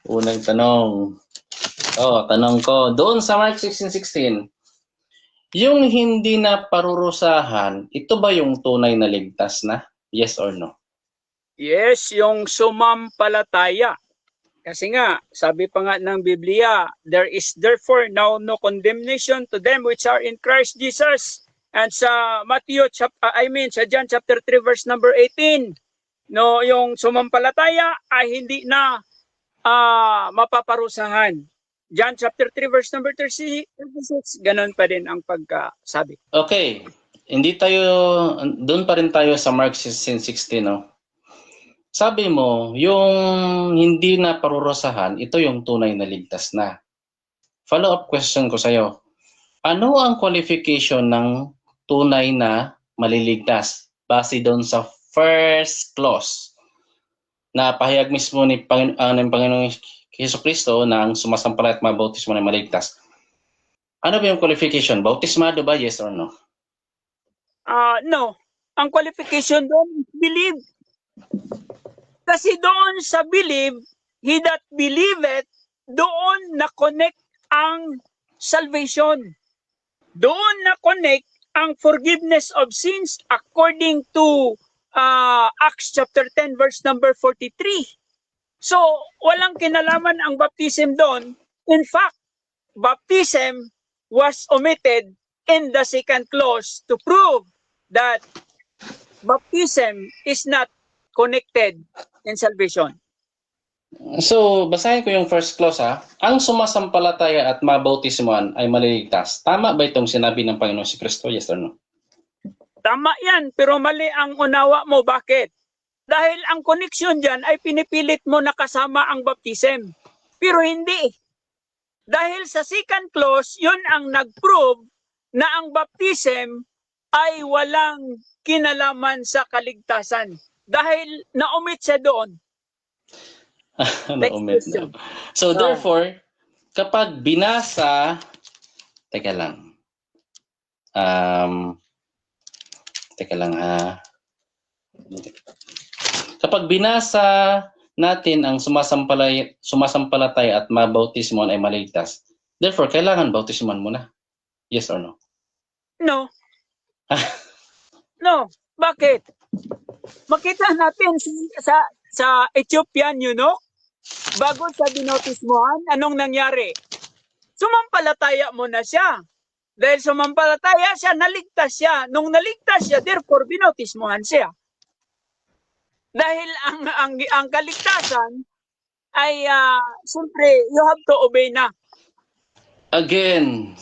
Speaker 4: Unang tanong. Tanong ko. Doon sa Mark 16:16, yung hindi na parurusahan, ito ba yung tunay na ligtas na? Yes or no?
Speaker 3: Yes, yung sumampalataya. Kasi nga, sabi pa nga ng Biblia, there is therefore now no condemnation to them which are in Christ Jesus. And sa sa John chapter 3 verse number 18, no, yung sumampalataya ay hindi na mapaparusahan. John chapter 3 verse number 36, ganun pa din ang pagkasabi.
Speaker 4: Okay. Doon pa rin tayo sa Mark 16:16, no? Sabi mo, yung hindi na parurusahan, ito yung tunay na ligtas na. Follow-up question ko sa'yo. Ano ang qualification ng tunay na maliligtas? Base doon sa first clause na pahayag mismo ng Panginoong Jesucristo na ang sumasampalataya at mabautismo na maligtas. Ano ba yung qualification? Bautismado ba? Yes or no?
Speaker 3: No. Ang qualification doon is believe. Kasi doon sa believe, he that believeth, doon na-connect ang salvation. Doon na-connect ang forgiveness of sins according to Acts chapter 10 verse number 43. So, walang kinalaman ang baptism doon. In fact, baptism was omitted in the second clause to prove that baptism is not connected in salvation.
Speaker 4: So, basahin ko yung first clause ha. Ang sumasampalataya at mabautismuhan ay maliligtas. Tama ba itong sinabi ng Panginoon si Kristo? Yes or no?
Speaker 3: Tama yan, pero mali ang unawa mo. Bakit? Dahil ang connection dyan ay pinipilit mo na kasama ang baptism. Pero hindi. Dahil sa second clause, yun ang nag-prove na ang baptism ay walang kinalaman sa kaligtasan. Dahil na-omit siya doon.
Speaker 4: Na-omit na. So, therefore, kapag binasa, teka lang ha. Kapag binasa natin ang sumasampalataya at mabautismohan ay maligtas, therefore, kailangan bautismohan mo na. Yes or no?
Speaker 3: No. No. Bakit? Makita natin sa Ethiopian, bago sa binautismohan, anong nangyari? Sumampalataya mo na siya. Dahil sumampalataya siya, naligtas siya. Nung naligtas siya, therefore, binautismohan siya. Dahil ang kaligtasan ay, siyempre, you have to obey na.
Speaker 4: Again,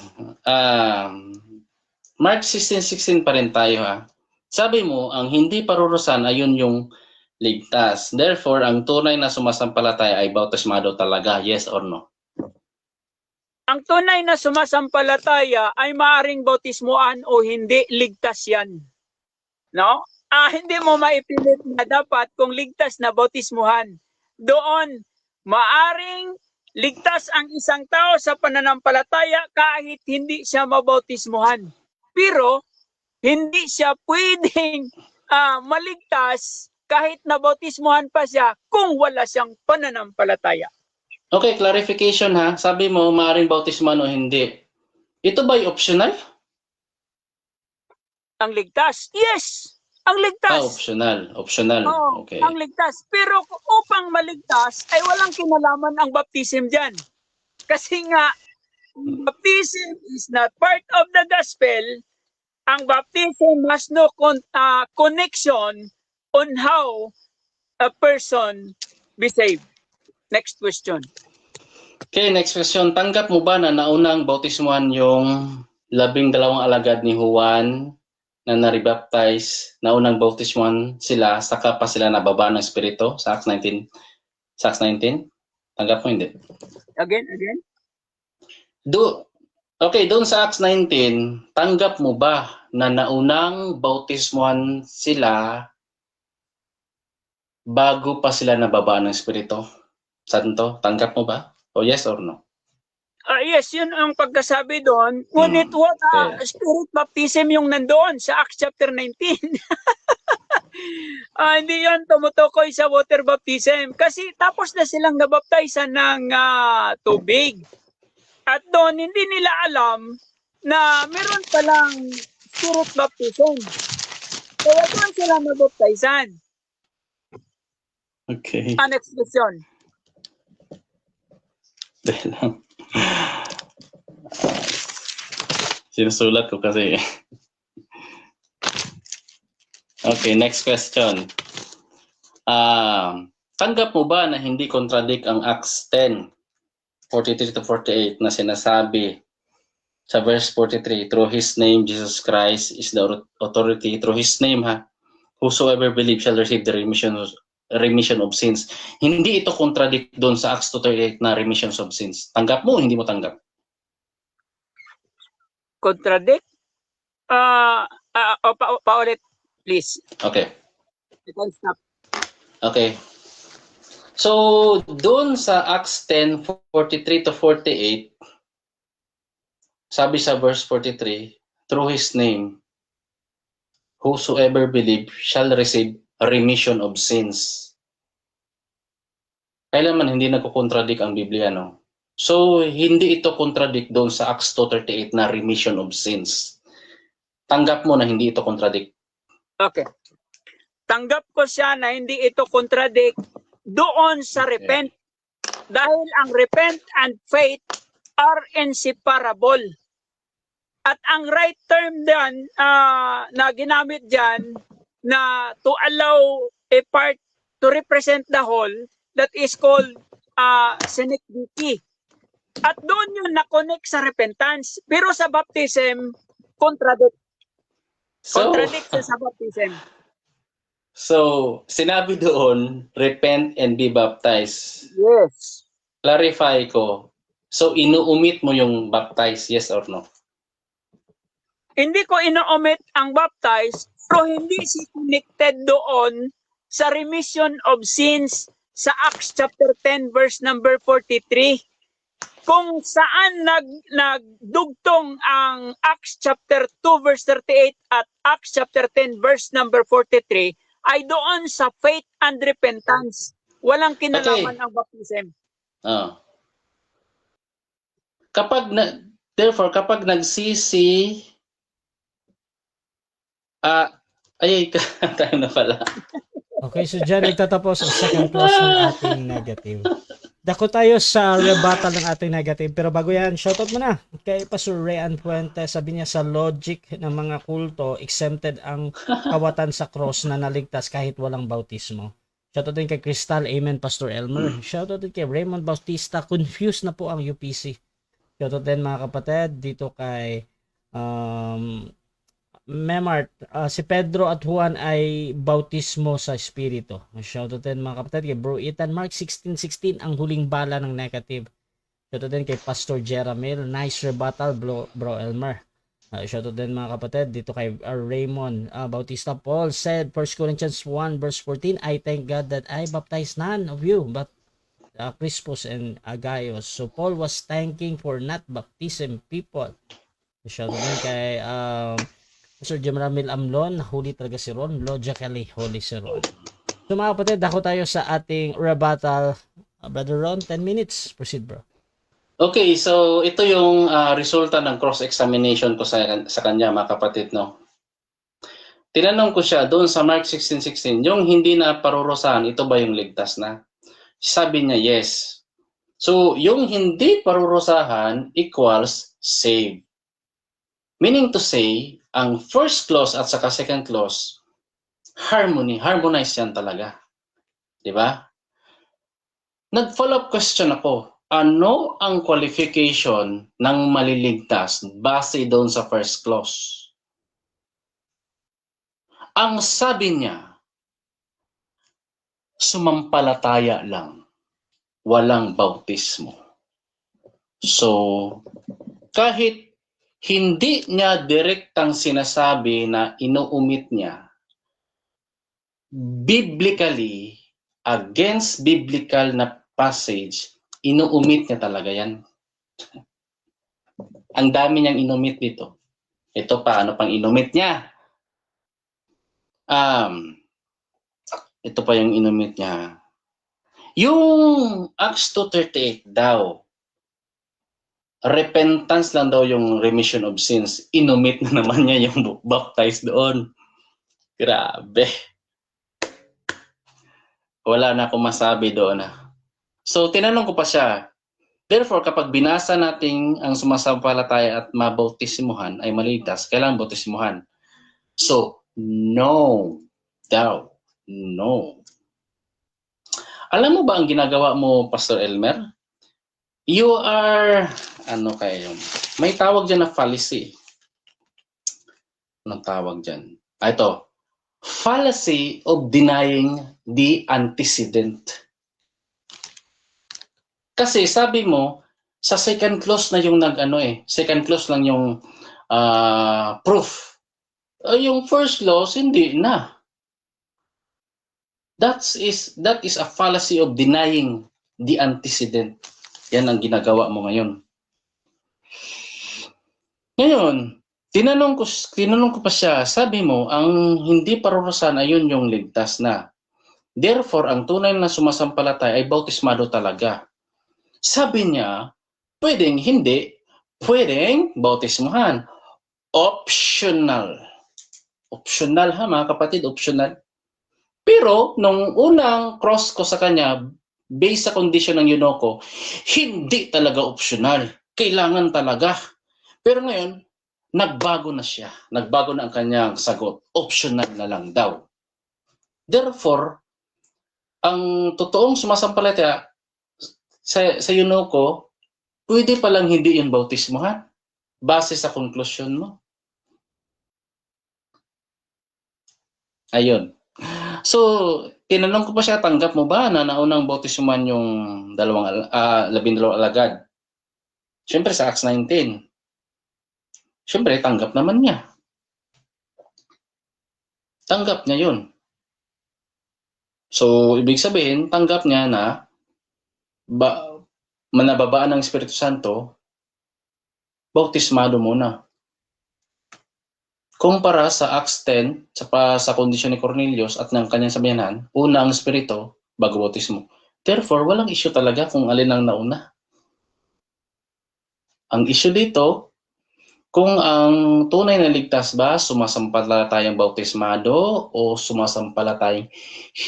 Speaker 4: Mark 16:16 pa rin tayo ha. Sabi mo, ang hindi parurusan ayun yung ligtas. Therefore, ang tunay na sumasampalataya ay bautismado talaga. Yes or no?
Speaker 3: Ang tunay na sumasampalataya ay maaring bautismuan o hindi, ligtas yan. No? Hindi mo maipilit na dapat kung ligtas na bautismuhan. Doon, maaring ligtas ang isang tao sa pananampalataya kahit hindi siya mabautismuhan. Pero, hindi siya pwedeng maligtas kahit nabautismuhan pa siya kung wala siyang pananampalataya.
Speaker 4: Okay, clarification ha. Sabi mo, maaaring bautisman o hindi. Ito ba'y optional?
Speaker 3: Ang ligtas? Yes! Ang ligtas.
Speaker 4: Optional. Optional.
Speaker 3: Oo,
Speaker 4: Okay.
Speaker 3: ang ligtas. Pero upang maligtas, ay walang kinalaman ang baptism dyan. Kasi nga, baptism is not part of the gospel. Ang baptism has no connection on how a person be saved. Next question.
Speaker 4: Okay, next question. Tanggap mo ba na naunang bautismuhan yung 12 alagad ni Juan na na-rebaptize, naunang bautismuhan sila, saka pa sila nababa ng Espiritu sa Acts 19? Sa Acts 19? Tanggap mo, hindi?
Speaker 3: Again?
Speaker 4: Okay, doon sa Acts 19, tanggap mo ba na naunang bautismuhan sila bago pa sila nababaan ng Espiritu Santo? Tanggap mo ba? O yes or no?
Speaker 3: Yes, yun ang pagkasabi doon. Ngunit what spirit baptism yung nandoon sa Acts chapter 19. Hindi yan tumutukoy sa water baptism. Kasi tapos na silang nabaptisan ng tubig. At doon, hindi nila alam na meron palang spirit baptism. Kaya doon sila nabaptisan.
Speaker 4: Okay.
Speaker 3: Next question.
Speaker 4: Dahil lang. Sinusulat ko kasi. Okay, next question. Tanggap mo ba na hindi contradict ang Acts 10:43 to 48 na sinasabi sa verse 43, through His name, Jesus Christ is the authority, through His name, whosoever believes shall receive the remission of sins. Hindi ito contradict doon sa Acts 2:38 na remission of sins. Tanggap mo, hindi mo tanggap?
Speaker 3: Contradict? Paulit, please.
Speaker 4: Okay.
Speaker 3: Stop.
Speaker 4: Okay. So, doon sa Acts 10:43 to 48, sabi sa verse 43, through His name, whosoever believe shall receive a remission of sins. Kailanman hindi nagko-contradict ang Biblia, no? So, hindi ito contradict doon sa Acts 2:38 na remission of sins. Tanggap mo na hindi ito contradict.
Speaker 3: Okay. Tanggap ko siya na hindi ito contradict doon sa repent. Dahil ang repent and faith are inseparable. At ang right term diyan na ginamit diyan na to allow a part to represent the whole, that is called synecdoche. At doon yun na-connect sa repentance. Pero sa baptism, contradict. Contradict sa baptism.
Speaker 4: So, sinabi doon, repent and be baptized.
Speaker 3: Yes.
Speaker 4: Clarify ko. So, inuumit mo yung baptize, yes or no?
Speaker 3: Hindi ko ino-omit ang baptize, pero hindi si connected doon sa remission of sins sa Acts chapter 10 verse number 43. Kung saan nagdugtong ang Acts chapter 2 verse 38 at Acts chapter 10 verse number 43 ay doon sa faith and repentance. Walang kinalaman ang baptism.
Speaker 4: Therefore, kapag nagsisi, tayo na pala.
Speaker 2: Okay, so dyan nagtatapos ang second class ng ating negative. Dako tayo sa rebuttal ng ating negative. Pero bago yan, shoutout mo na kay Pastor Rayan Puente. Sabi niya sa logic ng mga kulto, exempted ang kawatan sa cross na naligtas kahit walang bautismo. Shoutout din kay Crystal. Amen, Pastor Elmer. Shoutout din kay Raymond Bautista. Confused na po ang UPC. Shoutout din mga kapatid dito kay Memart, si Pedro at Juan ay bautismo sa Espiritu. Shoutout din mga kapatid kay Bro Ethan. Mark 16:16 ang huling bala ng negative. Shoutout din kay Pastor Jeramil. Nice rebuttal, Bro Elmer. Shoutout din mga kapatid dito kay Raymond Bautista. Paul said 1 Corinthians 1 verse 14, I thank God that I baptized none of you but Crispus and Gaius. So Paul was thanking for not baptism people. Shoutout din kay Sir Jeramil Amlon, huli talaga si Ron. Logically, holy si Ron. So mga kapatid, dako tayo sa ating rebuttal. Brother Ron, 10 minutes. Proceed, bro.
Speaker 4: Okay, so ito yung resulta ng cross-examination ko sa kanya, mga kapatid, no? Tinanong ko siya doon sa Mark 16:16, yung hindi na parurusahan, ito ba yung ligtas na? Sabi niya, yes. So, yung hindi parurusahan equals save. Meaning to say, ang first clause at saka second clause, harmonize yan talaga. Diba? Nag-follow-up question ako, ano ang qualification ng maliligtas base doon sa first clause? Ang sabi niya, sumampalataya lang, walang bautismo. So, kahit hindi niya direktang sinasabi na inuumit niya. Biblically, against biblical na passage, inuumit niya talaga yan. Ang dami niyang inumit dito. Ito pa, ano pang inumit niya? Ito pa yung inumit niya. Yung Acts 2:38 daw, repentance lang daw yung remission of sins. Inumit na naman niya yung baptize doon. Grabe. Wala na akong masabi doon. So, tinanong ko pa siya, therefore, kapag binasa natin ang sumasampalataya at mabautismuhan ay maligtas, kailangan bautismuhan. So, no daw. No. Alam mo ba ang ginagawa mo, Pastor Elmer? You are, ano kaya yun? May tawag dyan na fallacy. Anong tawag dyan? Ito. Fallacy of denying the antecedent. Kasi sabi mo, sa second clause na yung second clause lang yung proof. Yung first clause, hindi na. That is a fallacy of denying the antecedent. Yan ang ginagawa mo ngayon. Ngayon, tinanong ko pa siya, sabi mo, ang hindi parurusahan ay yun yung ligtas na. Therefore, ang tunay na sumasampalataya ay bautismado talaga. Sabi niya, pwedeng hindi, pwedeng bautismuhan. Optional. Optional ha mga kapatid, optional. Pero, nung unang cross ko sa kanya, based sa condition ng Yunoko, hindi talaga optional. Kailangan talaga. Pero ngayon, nagbago na siya. Nagbago na ang kanyang sagot. Optional na lang daw. Therefore, ang totoong sumasampalataya sa Yunoko, pwede palang hindi yung bautismuhan base sa conclusion mo. Ayun. So, tinanong ko pa siya, tanggap mo ba na naunang bautismuhan yung 12 alagad? Siyempre sa Acts 19. Siyempre, tanggap naman niya. Tanggap niya yun. So, ibig sabihin, tanggap niya na manababaan ng Espiritu Santo, bautismado muna. Kumpara sa Acts 10, sa kondisyon ni Cornelius at ng kanyang sabihanan, una ang Espiritu, bago bautismo. Therefore, walang issue talaga kung alin ang nauna. Ang issue dito, kung ang tunay na ligtas ba, sumasampalatayang bautismado o sumasampalatayang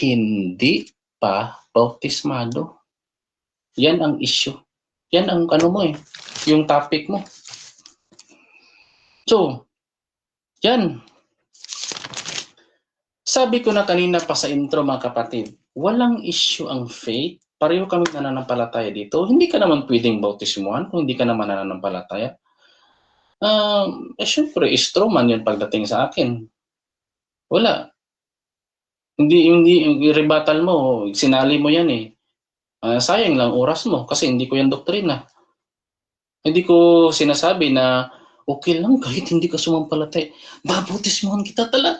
Speaker 4: hindi pa bautismado. Yan ang issue. Yan ang yung topic mo. So, yan. Sabi ko na kanina pa sa intro mga kapatid, walang issue ang faith. Pareho kami nananampalataya dito. Hindi ka naman pwedeng bautismuhan kung hindi ka naman nananampalataya. Syempre, straw man yun pagdating sa akin. Wala. Hindi rebuttal mo, sinali mo yan eh. Sayang lang oras mo kasi hindi ko yan doktrina. Hindi ko sinasabi na okay lang kahit hindi ka sumampalataya. Babautismuhan kita, tara.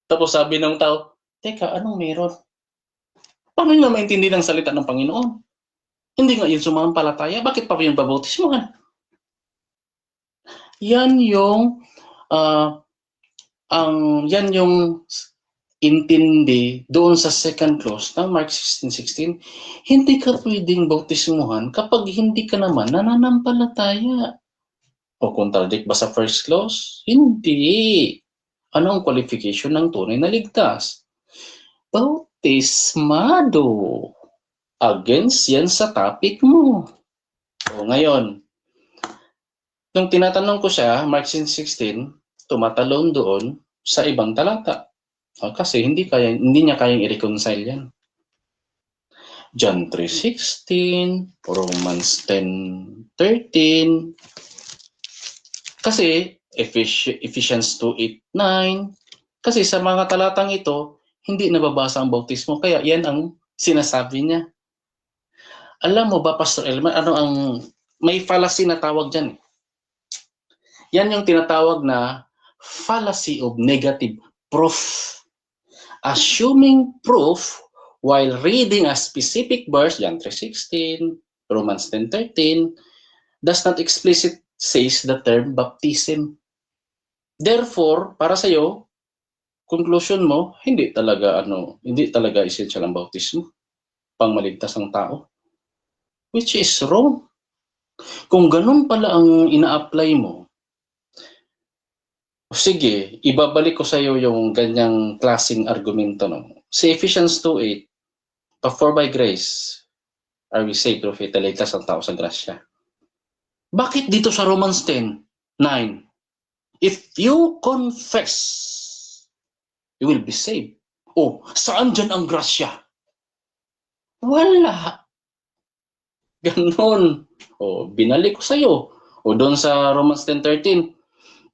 Speaker 4: Tapos sabi ng tao, teka, anong meron? Paano nyo maintindihan ang salita ng Panginoon? Hindi nga yun sumampalataya, bakit pa yung babautismuhan? Yan yung intindi doon sa second clause ng Mark 16:16, hindi ka pwedeng bautismuhan kapag hindi ka naman nananampalataya. O contradict ba sa first clause? Hindi. Ano ang qualification ng tunay na ligtas? Bautismado. Against yan sa topic mo. O ngayon, nung tinatanong ko siya, Mark 16:16, tumatalon doon sa ibang talata. Kasi hindi niya kayang i-reconcile yan. John 3:16, Romans 10:13, kasi Ephesians 2:8-9, kasi sa mga talatang ito, hindi nababasa ang bautismo. Kaya yan ang sinasabi niya. Alam mo ba, Pastor Elmer, may fallacy na tawag dyan. Yan yung tinatawag na fallacy of negative proof. Assuming proof while reading a specific verse, John 3:16, Romans 10:13, does not explicit says the term baptism. Therefore, para sa iyo, conclusion mo, hindi talaga essential ang bautismo pang maligtas ng tao. Which is wrong. Kung ganun pala ang ina-apply mo, sige, ibabalik ko sa iyo yung ganyang klaseng argumento. No? Sa Ephesians 2:8, for by grace are we saved through faith, taligtas ang tao sa grasya. Bakit dito sa Romans 10:9? If you confess, you will be saved. Oh, saan dyan ang grasya? Wala. Ganon. Oh, binalik ko sa iyo. O doon sa Romans 10:13,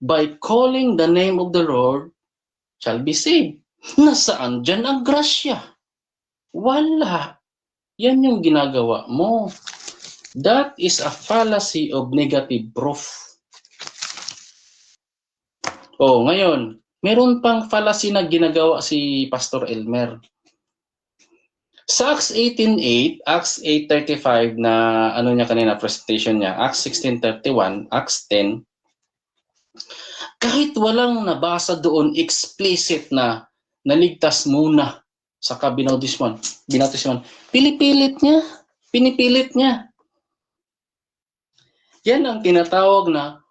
Speaker 4: by calling the name of the Lord shall be saved. Nasaan dyan ang grasya? Wala. Yan yung ginagawa mo. That is a fallacy of negative proof. Oh, ngayon, meron pang fallacy na ginagawa si Pastor Elmer. Sa Acts 18:8, Acts 8:35 na ano niya kanina presentation niya, Acts 16:31, Acts 10, kahit walang nabasa doon explicit na naligtas muna sa binautismuhan, pinipilit niya. Yan ang tinatawag na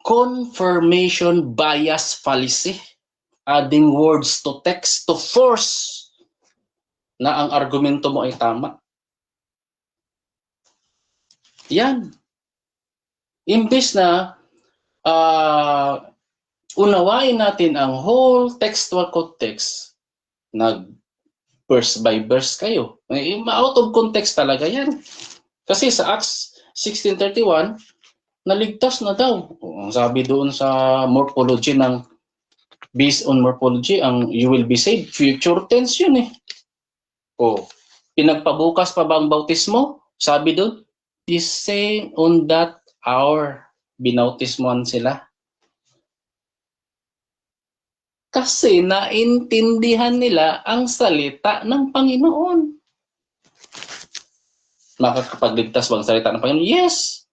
Speaker 4: confirmation bias fallacy. Adding words to text to force na ang argumento mo ay tama. Yan. Imbes na unawain natin ang whole textual context, verse by verse kayo. Out of context talaga yan. Kasi sa Acts 16:31, naligtas na daw. Ang sabi doon sa morphology based on morphology, ang you will be saved, future tense yun eh. O, pinagpabukas pa ba ang bautismo? Sabi doon, the same on that hour, binautismoan sila. Kasi naintindihan nila ang salita ng Panginoon. Makakapagligtas bang salita ng Panginoon? Yes!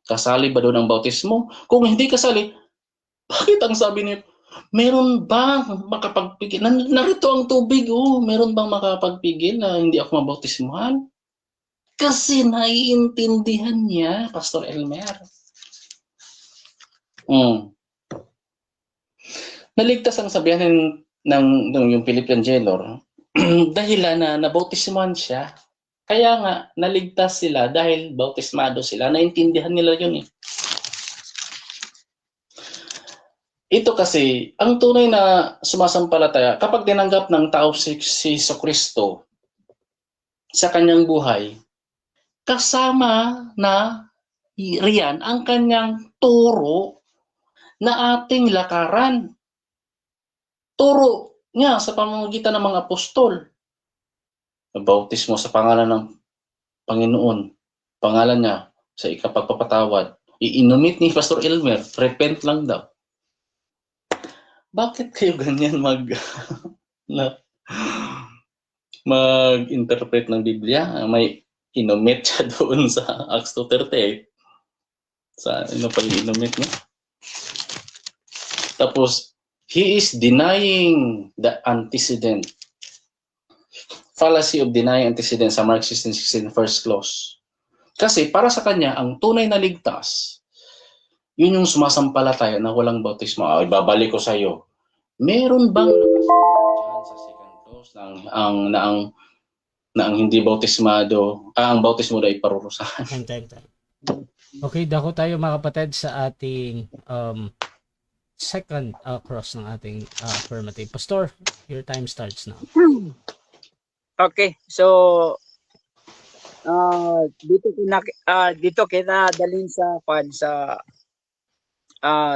Speaker 4: Kasali ba doon ang bautismo? Kung hindi kasali, bakit ang sabi niyo, meron bang makapagpigil? Narito ang tubig, meron bang makapagpigil na hindi ako mabautismuhan? Kasi naiintindihan niya, Pastor Elmer. Naligtas ang sabihan ng yung Philippian jailer dahil na nabautismuhan siya. Kaya nga, naligtas sila dahil bautismado sila. Naintindihan nila yun eh. Ito kasi, ang tunay na sumasampalataya, kapag tinanggap ng tao si Jesucristo sa kanyang buhay, kasama na riyan ang kanyang turo na ating lakaran. Turo niya sa pamamagitan ng mga apostol. Bautismo sa pangalan ng Panginoon. Pangalan niya sa ikapagpapatawad. Iinumit ni Pastor Elmer, repent lang daw. Bakit kayo ganyan mag-interpret ng Biblia? May inumit siya doon sa Acts 2:38. Sa ano pa yung inumit niya? Tapos, he is denying the antecedent. Fallacy of denying antecedent sa Mark 16:16 first clause. Kasi para sa kanya, ang tunay na ligtas, yun yung sumasampalataya na walang bautismo. Ibabalik ko sa iyo. Meron bang nakasulat sa second clause na ang hindi bautismado, ang bautismo ay parurusahan?
Speaker 2: Okay, dako tayo mga kapatid sa ating second cross ng ating affirmative. Pastor, your time starts now.
Speaker 3: Okay, so dito kita dalhin sa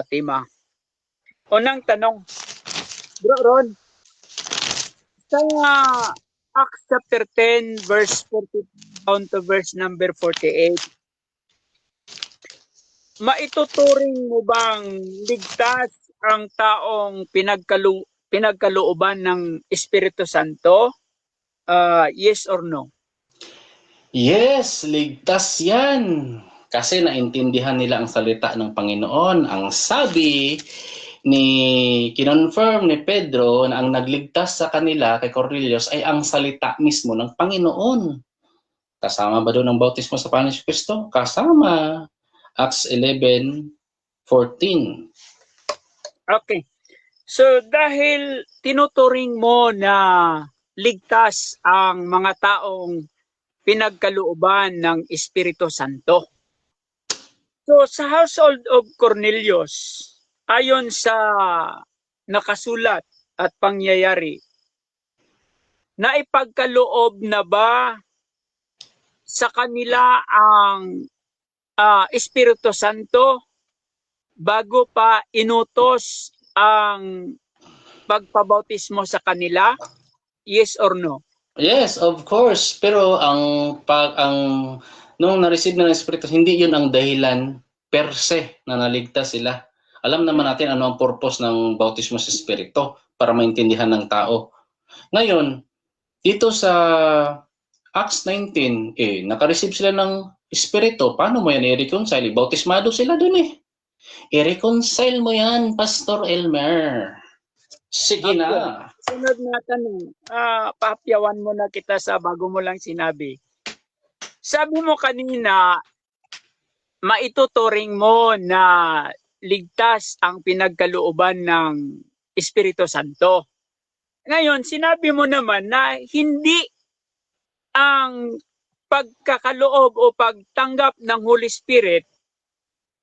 Speaker 3: tema. Unang tanong, Bro Ron, sa Acts chapter 10 verse 40 down to verse number 48, maituturing mo bang ligtas ang taong pinagkalooban ng Espiritu Santo? Yes or no?
Speaker 4: Yes, ligtas yan. Kasi naintindihan nila ang salita ng Panginoon. Ang sabi kinonfirm ni Pedro na ang nagligtas sa kanila kay Cornelius ay ang salita mismo ng Panginoon. Kasama ba doon ang bautismo sa Panginoon Kristo? Kasama. Acts 11:14.
Speaker 3: Okay. So dahil tinuturing mo na ligtas ang mga taong pinagkalooban ng Espiritu Santo. So sa household of Cornelius, ayon sa nakasulat at pangyayari, naipagkaloob na ba sa kanila ang Espiritu Santo bago pa inutos ang pagpabautismo sa kanila? Yes or no?
Speaker 4: Yes, of course. Pero nung na-receive na ng Espiritu, hindi yun ang dahilan per se na naligtas sila. Alam naman natin ano ang purpose ng bautismo sa Espiritu para maintindihan ng tao. Ngayon, dito sa Acts 19, naka-receive sila ng Espiritu. Paano mo yan i-reconcile? Bautismado sila dun I-reconcile mo yan, Pastor Elmer. Sige na.
Speaker 3: Sunod na tanong. Papyawan mo na kita sa bago mo lang sinabi. Sabi mo kanina, maituturing mo na ligtas ang pinagkalooban ng Espiritu Santo. Ngayon, sinabi mo naman na hindi ang pagkakaloob o pagtanggap ng Holy Spirit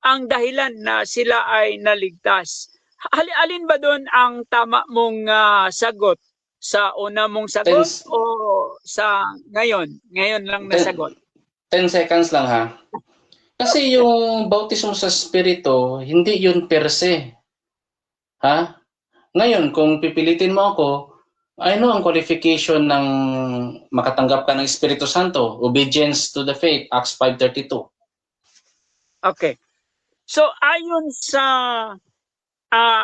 Speaker 3: ang dahilan na sila ay naligtas. Alin ba doon ang tama mong sagot? Sa una mong sagot o sa ngayon? Ngayon lang na sagot.
Speaker 4: 10 seconds lang ha. Kasi yung bautismo sa Espiritu, hindi yun per se. Ha? Ngayon, kung pipilitin mo ako, ano ang qualification ng makatanggap ka ng Espiritu Santo? Obedience to the faith, Acts 5:32.
Speaker 3: Okay. So, ayon sa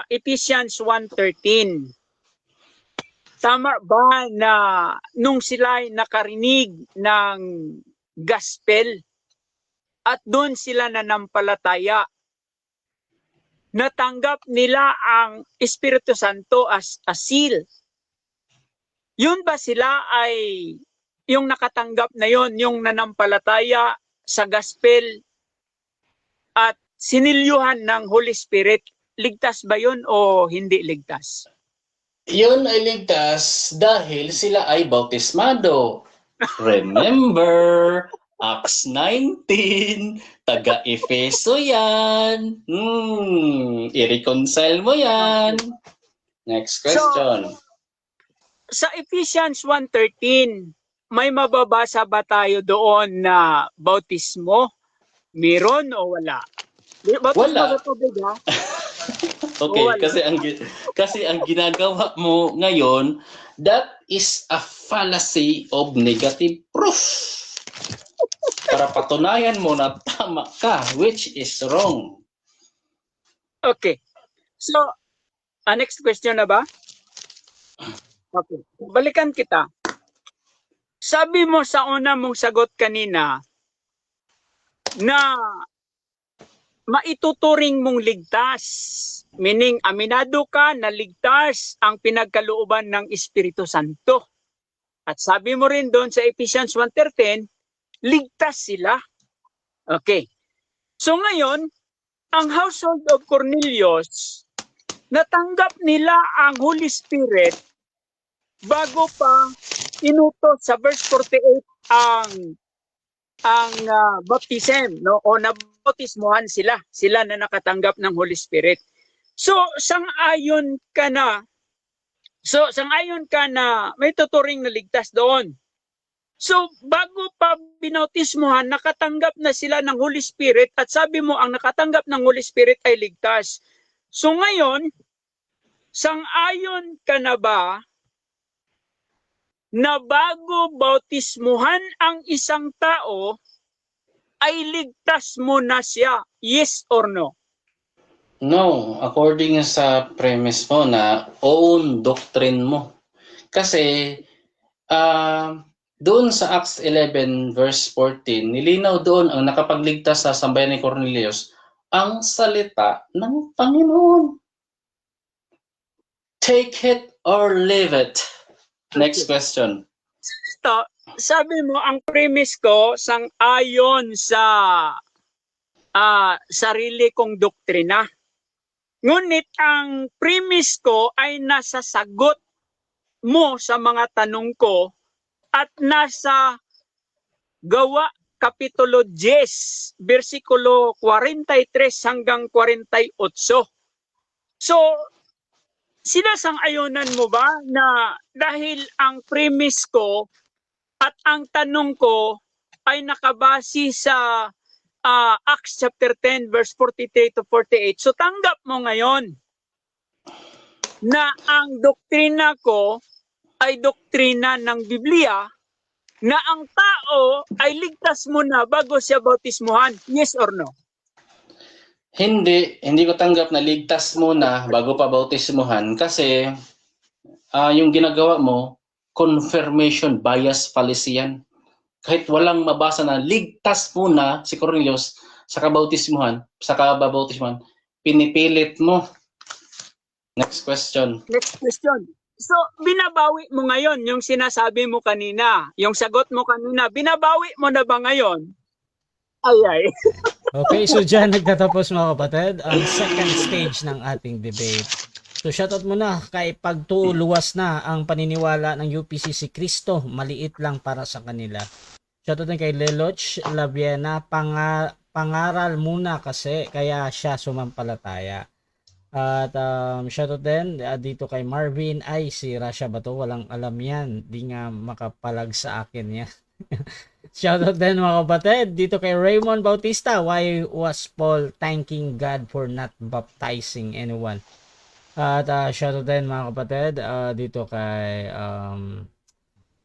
Speaker 3: Ephesians 1:13, tama ba na nung sila'y nakarinig ng gospel at doon sila nanampalataya, natanggap nila ang Espiritu Santo as a seal? Yun ba sila ay yung nakatanggap na yon, yung nanampalataya sa gospel at sinilyuhan ng Holy Spirit? Ligtas ba yun o hindi ligtas?
Speaker 4: Yun ay ligtas dahil sila ay bautismado. Remember, Acts 19, taga-Efeso yan. I-reconcile mo yan. Next question.
Speaker 3: Sa Ephesians 1:13, may mababasa ba tayo doon na bautismo? Meron o wala? Bautismo
Speaker 4: Wala.
Speaker 3: sa tubig, ha?
Speaker 4: Okay, kasi ang ginagawa mo ngayon, that is a fallacy of negative proof. Para patunayan mo na tama ka, which is wrong.
Speaker 3: Okay. So, next question na ba? Okay. Balikan kita. Sabi mo sa una mong sagot kanina na maituturing mong ligtas. Meaning, aminado ka na ligtas ang pinagkalooban ng Espiritu Santo. At sabi mo rin doon sa Ephesians 1:13, ligtas sila. Okay. So ngayon, ang household of Cornelius, natanggap nila ang Holy Spirit bago pa inutos sa verse 48 ang baptism, no? O nabautismuhan sila na nakatanggap ng Holy Spirit. So sang-ayon ka na may tuturing na ligtas doon. So bago pa binautismuhan, nakatanggap na sila ng Holy Spirit at sabi mo ang nakatanggap ng Holy Spirit ay ligtas. So ngayon, sang-ayon ka na ba na bago bautismuhan ang isang tao, ay ligtas mo na siya? Yes or no?
Speaker 4: No, according sa premise mo na own doctrine mo. Kasi doon sa Acts 11 verse 14, nilinaw doon ang nakapagligtas sa sambayan ni Cornelius ang salita ng Panginoon. Take it or leave it. Next question.
Speaker 3: Ito, sabi mo, ang premise ko sang-ayon sa sarili kong doktrina. Ngunit ang premise ko ay nasa sagot mo sa mga tanong ko at nasa Gawa Kapitulo 10, versikulo 43 hanggang 48. So, sinasang-ayunan mo ba na dahil ang premise ko at ang tanong ko ay nakabase sa Acts chapter 10 verse 43 to 48. So tanggap mo ngayon na ang doktrina ko ay doktrina ng Biblia na ang tao ay ligtas muna bago siya bautismuhan. Yes or no?
Speaker 4: Hindi ko tanggap na ligtas muna bago pa bautismuhan kasi yung ginagawa mo, confirmation bias fallacy yan. Kahit walang mabasa na ligtas muna si Cornelius sa kabautismuhan, pinipilit mo. Next question.
Speaker 3: Next question. So, binabawi mo ngayon yung sinasabi mo kanina, yung sagot mo kanina, binabawi mo na ba ngayon? Ay.
Speaker 2: Okay, so dyan nagtatapos mga kapatid ang second stage ng ating debate. So shoutout muna kay pagtuluwas na ang paniniwala ng UPC si Cristo, maliit lang para sa kanila. Shoutout din kay Leloch Labiena, pangaral muna kasi kaya siya sumampalataya. At shoutout din dito kay Marvin, ay si Rasha ba to? Walang alam yan, di nga makapalag sa akin yan. Shoutout din mga kapatid dito kay Raymond Bautista, why was Paul thanking God for not baptizing anyone? At shoutout din mga kapatid dito kay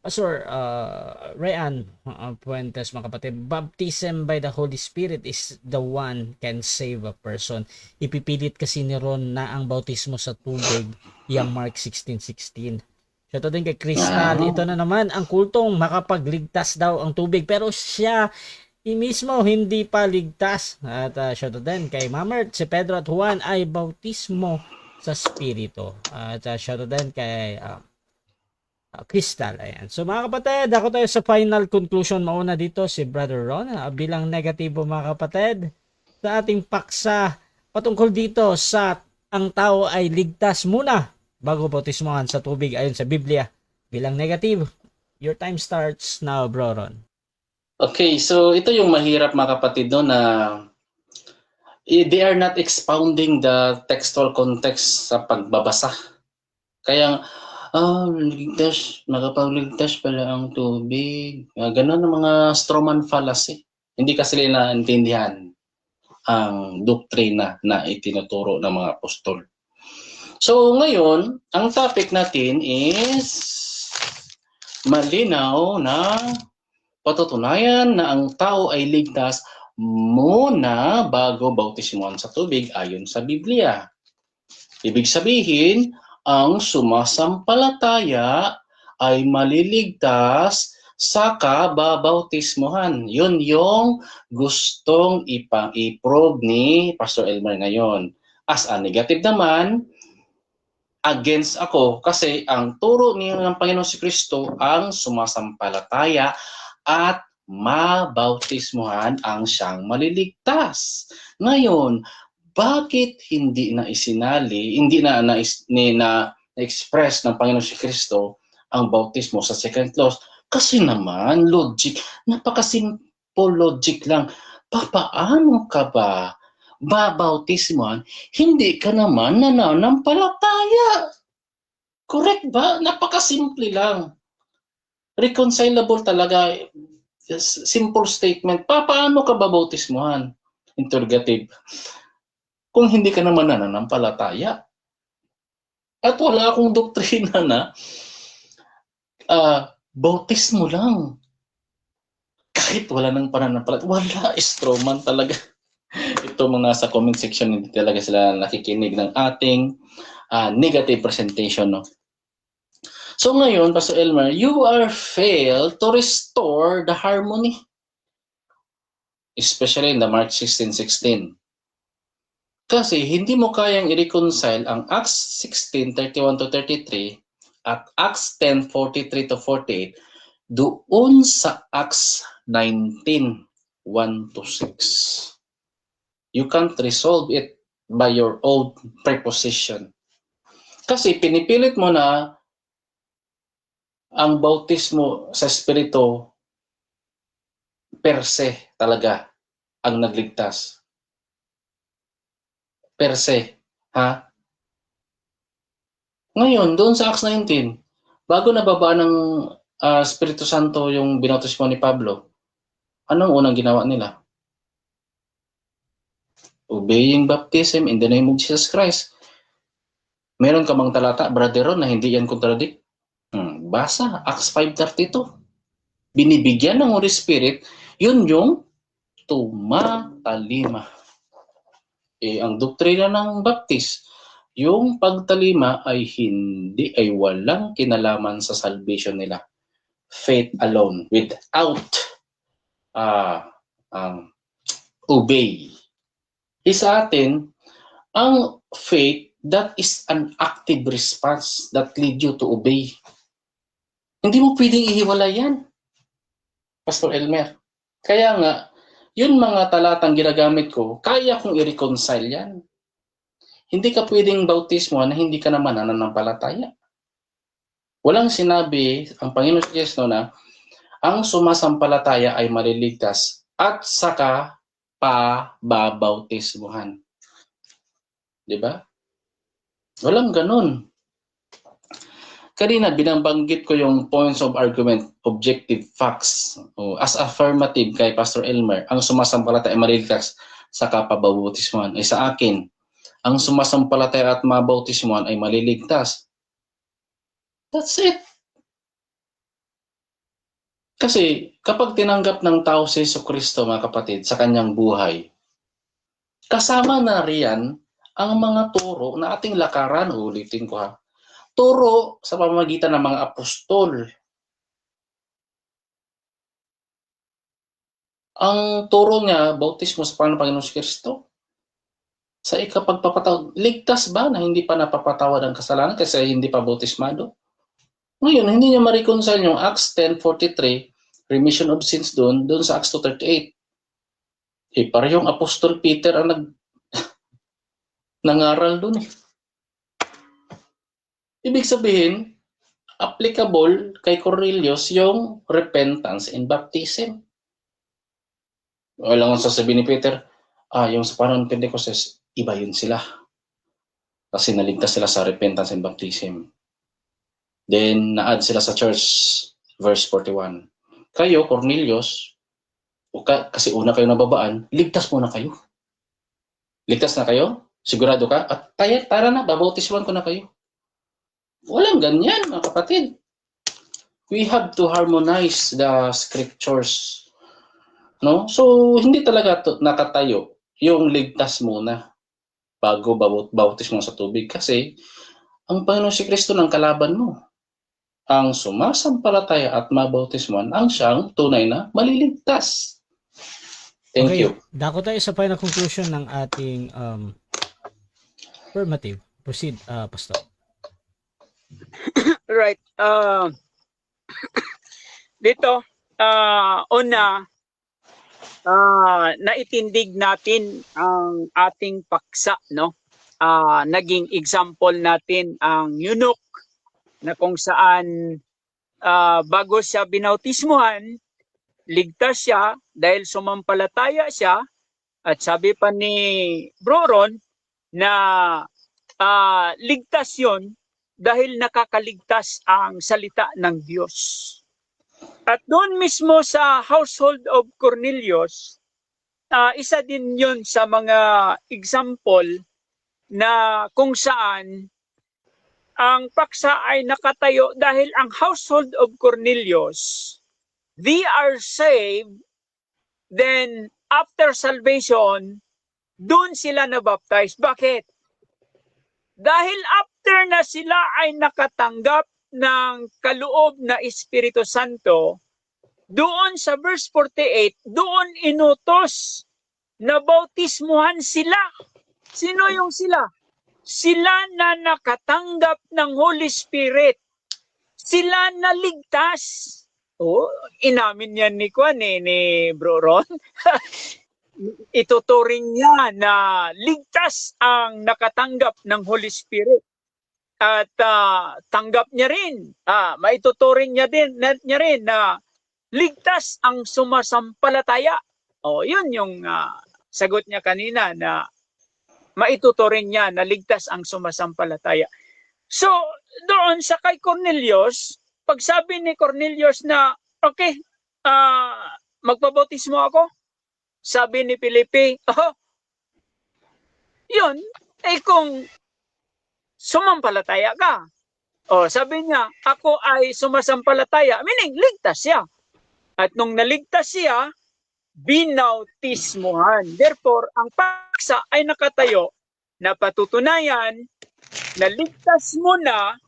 Speaker 2: Pastor Rayan Puentes mga kapatid. Baptism by the Holy Spirit is the one can save a person. Ipipilit kasi ni Ron na ang bautismo sa tubig yung Mark 16:16. Shoutout din kay Crystal. Ito na naman ang kultong makapagligtas daw ang tubig pero siya mismo hindi pa ligtas. At shoutout din kay Mamert, si Pedro at Juan ay bautismo sa Espiritu. At shoutout din kay Crystal. Ayan. So mga kapatid, ako tayo sa final conclusion. Mauna dito si Brother Ron bilang negatibo mga kapatid sa ating paksa patungkol dito sa ang tao ay ligtas muna bago bautismohan sa tubig ayon sa Biblia. Bilang negative, your time starts now, Bro Ron.
Speaker 4: Okay, so ito yung mahirap mga kapatid no, na they are not expounding the textual context sa pagbabasa. Kaya ligtas, makapagligtas pala ang tubig. Ganun ang mga strawman fallacy. Hindi kasi nila naintindihan ang doktrina na itinuturo ng mga apostol. So ngayon, ang topic natin is malinaw na patutunayan na ang tao ay ligtas muna bago bautismuhan sa tubig ayon sa Biblia. Ibig sabihin, ang sumasampalataya ay maliligtas saka babautismuhan. Yun yung gustong i-prove ni Pastor Elmer ngayon. As a negative naman, against ako kasi ang turo niya ng Panginoon si Kristo ang sumasampalataya at mabautismuhan ang siyang maliligtas. Ngayon, bakit hindi na isinali, hindi na na-express ng Panginoon si Kristo ang bautismo sa second clause? Kasi naman, logic, napaka-simple logic lang. Paano ka ba babautismuhan? Hindi ka naman nananampalataya. Correct ba? Napaka-simple lang. Reconcilable talaga. Simple statement. Paano ka babautismuhan? Interrogative. Kung hindi ka naman nananampalataya. At wala akong doktrina na bautismo lang. Kahit wala ng pananampalataya, wala, strawman talaga. Ito mga nasa comment section, hindi talaga sila nakikinig ng ating negative presentation. No? So ngayon, Pastor Elmer, you are failed to restore the harmony. Especially in the Mark 16:16. Kasi hindi mo kayang i-reconcile ang Acts 16:31-33 at Acts 10:43-48 doon sa Acts 19:1-6. You can't resolve it by your own preposition. Kasi pinipilit mo na ang bautismo sa Espiritu per se talaga ang nagligtas. Per se. Ha? Ngayon, doon sa Acts 19, bago nababa ng Espiritu Santo yung binautismo ni Pablo, anong unang ginawa nila? Obeying baptism in the name of Jesus Christ. Meron ka bang talata, Brother Ron, na hindi yan contradict? Basa, Acts 5:32. Binibigyan ng Holy Spirit, yun yung tumatalima. Ang doktrina ng baptist, yung pagtalima ay walang kinalaman sa salvation nila. Faith alone, without obey. Sa atin, ang faith, that is an active response that lead you to obey. Hindi mo pwedeng ihiwalay yan, Pastor Elmer. Kaya nga, yun mga talatang ginagamit ko, kaya kong i-reconcile yan. Hindi ka pwedeng bautismo na hindi ka naman nananampalataya. Walang sinabi ang Panginoon Kristo na ang sumasampalataya ay maliligtas at saka pababautismuhan. Diba? Walang ganun. Kanina, binabanggit ko yung points of argument, objective facts. As affirmative kay Pastor Elmer, ang sumasampalataya ay maliligtas sa kapabautismuhan. Ay sa akin, ang sumasampalataya at mabautismuhan ay maliligtas. That's it. Kasi kapag tinanggap ng tao si Jesucristo, mga kapatid, sa kanyang buhay, kasama na riyan ang mga turo na ating lakaran, ulitin ko ha, turo sa pamamagitan ng mga apostol. Ang turo niya, bautismo sa pangalan ng Panginoon Kristo. Sa ikapagpapatawad, ligtas ba na hindi pa napapatawad ang kasalanan kasi hindi pa bautismado? Ngayon, hindi niya ma-reconcile yung Acts 10:43, remission of sins doon sa Acts 2:38. Parehong Apostol Peter ang nangaral doon eh. Ibig sabihin, applicable kay Cornelius yung repentance and baptism. Walang sasabihin ni Peter, yung sa panahon ng Pentecostes, iba yun sila. Kasi naligtas sila sa repentance and baptism. Then, na-add sila sa church, verse 41. Kayo, Cornelius, kasi una kayo nababaan, ligtas muna kayo. Ligtas na kayo? Sigurado ka? At tara na, babautiswan ko na kayo. Walang ganyan, mga kapatid. We have to harmonize the scriptures. No? So, hindi talaga nakatayo yung ligtas muna bago bautismo sa tubig. Kasi, ang Panginoon si Kristo ng kalaban mo. Ang sumasampalataya at mabautismuhan ang siyang tunay na maliligtas. Thank you.
Speaker 2: Dako tayo sa final conclusion ng ating affirmative. Proceed, Pastor.
Speaker 3: Right. Dito, una, naitindig natin ang ating paksa, no? Naging example natin ang eunuch na kung saan bago siya binautismuhan, ligtas siya dahil sumampalataya siya at sabi pa ni Bro Ron na ligtas yon dahil nakakaligtas ang salita ng Diyos. At doon mismo sa household of Cornelius, isa din yun sa mga example na kung saan ang paksa ay nakatayo dahil ang household of Cornelius, they are saved Then, after salvation, doon sila na-baptize. Bakit? Dahil after na sila ay nakatanggap ng kaloob na Espiritu Santo, doon sa verse 48, doon inutos na bautismuhan sila. Sino yung sila? Sila na nakatanggap ng Holy Spirit. Sila na ligtas. Oh, inamin yan ni Bro Ron. Ituturing niya na ligtas ang nakatanggap ng Holy Spirit. At tanggap niya rin, maituturing niya rin na ligtas ang sumasampalataya. O, yun yung sagot niya kanina na maituturing niya na ligtas ang sumasampalataya. So, doon sa kay Cornelius, pag sabi ni Cornelius na, okay, magpabautismo ako, sabi ni Felipe, yun, kung sumampalataya ka. O, sabi niya, ako ay sumasampalataya, meaning ligtas siya. At nung naligtas siya, binautismuhan. Therefore, ang paksa ay nakatayo na patutunayan na ligtas muna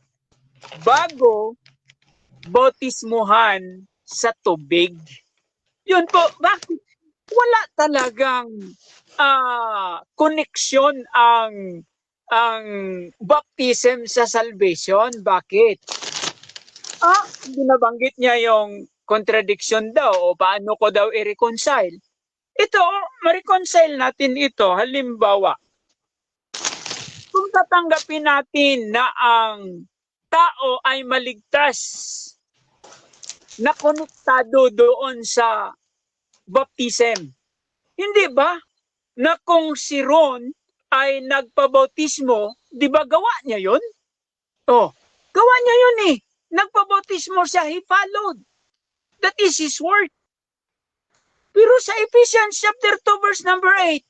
Speaker 3: bago bautismuhan sa tubig. Yun po, bakit? Wala talagang koneksyon ang baptism sa salvation. Bakit? Binabanggit niya yung contradiction daw o paano ko daw i-reconcile. Ito, ma-reconcile natin ito. Halimbawa, kung tatanggapin natin na ang tao ay maligtas, na konektado doon sa baptism. Hindi ba na kung si Ron ay nagpabautismo, di ba gawa niya yun? Gawa niya yun eh. Nagpabautismo siya, he followed. That is his work. Pero sa Ephesians chapter 2 verse number 8,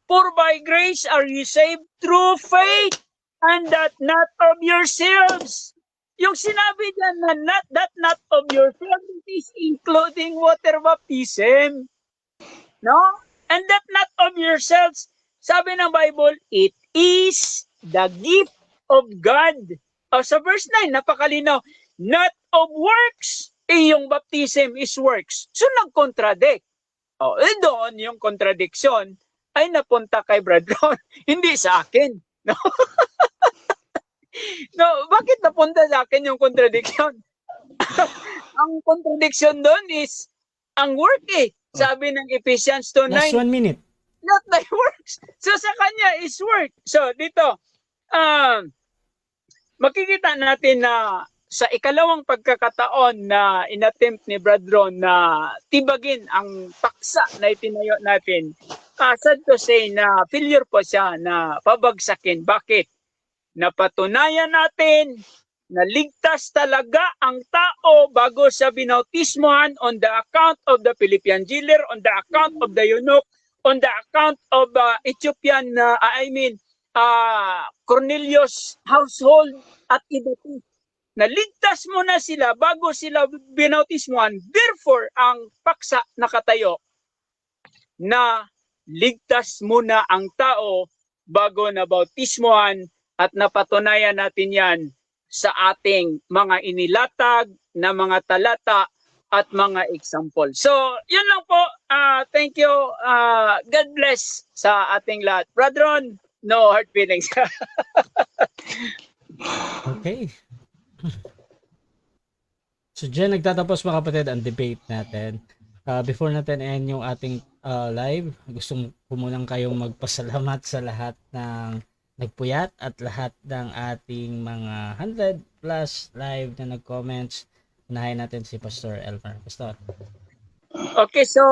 Speaker 3: for by grace are you saved through faith, and that not of yourselves. Yung sinabi dyan na not of yourselves is including water baptism. No? And that not of yourselves, sabi ng Bible, it is the gift of God. Sa verse 9, napakalinaw, not of works. Yung baptism is works. So, nag-contradict. Doon yung contradiction ay napunta kay Brad Ron, hindi sa akin. No? No, bakit napunta sa akin yung contradiction? Ang contradiction doon is ang work Sabi ng Ephesians 2:9.
Speaker 2: Last 1 minute.
Speaker 3: Not by works. So, sa kanya is work. So, dito, makikita natin na sa ikalawang pagkakataon na inattempt ni Brad Ron na tibagin ang paksa na itinayo natin, sad to say na failure po siya na pabagsakin. Bakit? Napatunayan natin na ligtas talaga ang tao bago sa binautismohan on the account of the Philippian jailer, on the account of the eunuch, on the account of Ethiopian, Cornelius household at iba po. Naligtas muna sila bago sila binautismuhan. Therefore, ang paksa nakatayo na ligtas muna ang tao bago na bautismuhan at napatunayan natin yan sa ating mga inilatag na mga talata at mga example. So, yun lang po. Thank you. God bless sa ating lahat. Brother Ron, no hard feelings.
Speaker 2: Okay. So dyan nagtatapos mga kapatid ang debate natin. Before natin end yung ating live, gusto ko munang kayong magpasalamat sa lahat ng nagpuyat at lahat ng ating mga 100 plus live na nag-comments. Unahin natin si Pastor Elmer. Pastor.
Speaker 3: Okay, so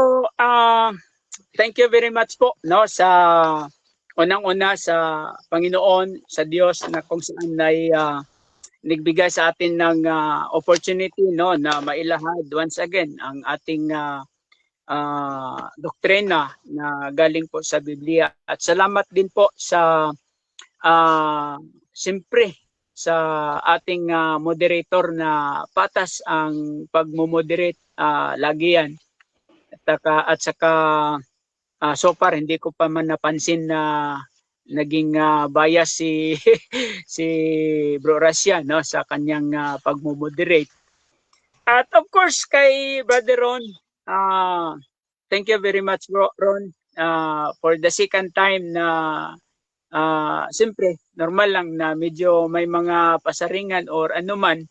Speaker 3: thank you very much po sa unang-una sa Panginoon, sa Diyos na kung saan ay nagbigay sa atin ng opportunity na mailahad once again ang ating doktrina na galing po sa Biblia. At salamat din po sa siyempre sa ating moderator na patas ang pagmo-moderate lagi yan. At At saka so far hindi ko pa man napansin na naging bias si si Bro Rasya, no, sa kanyang pagmo-moderate. At of course kay Brother Ron, thank you very much Bro Ron, for the second time na siyempre normal lang na medyo may mga pasaringan or anuman,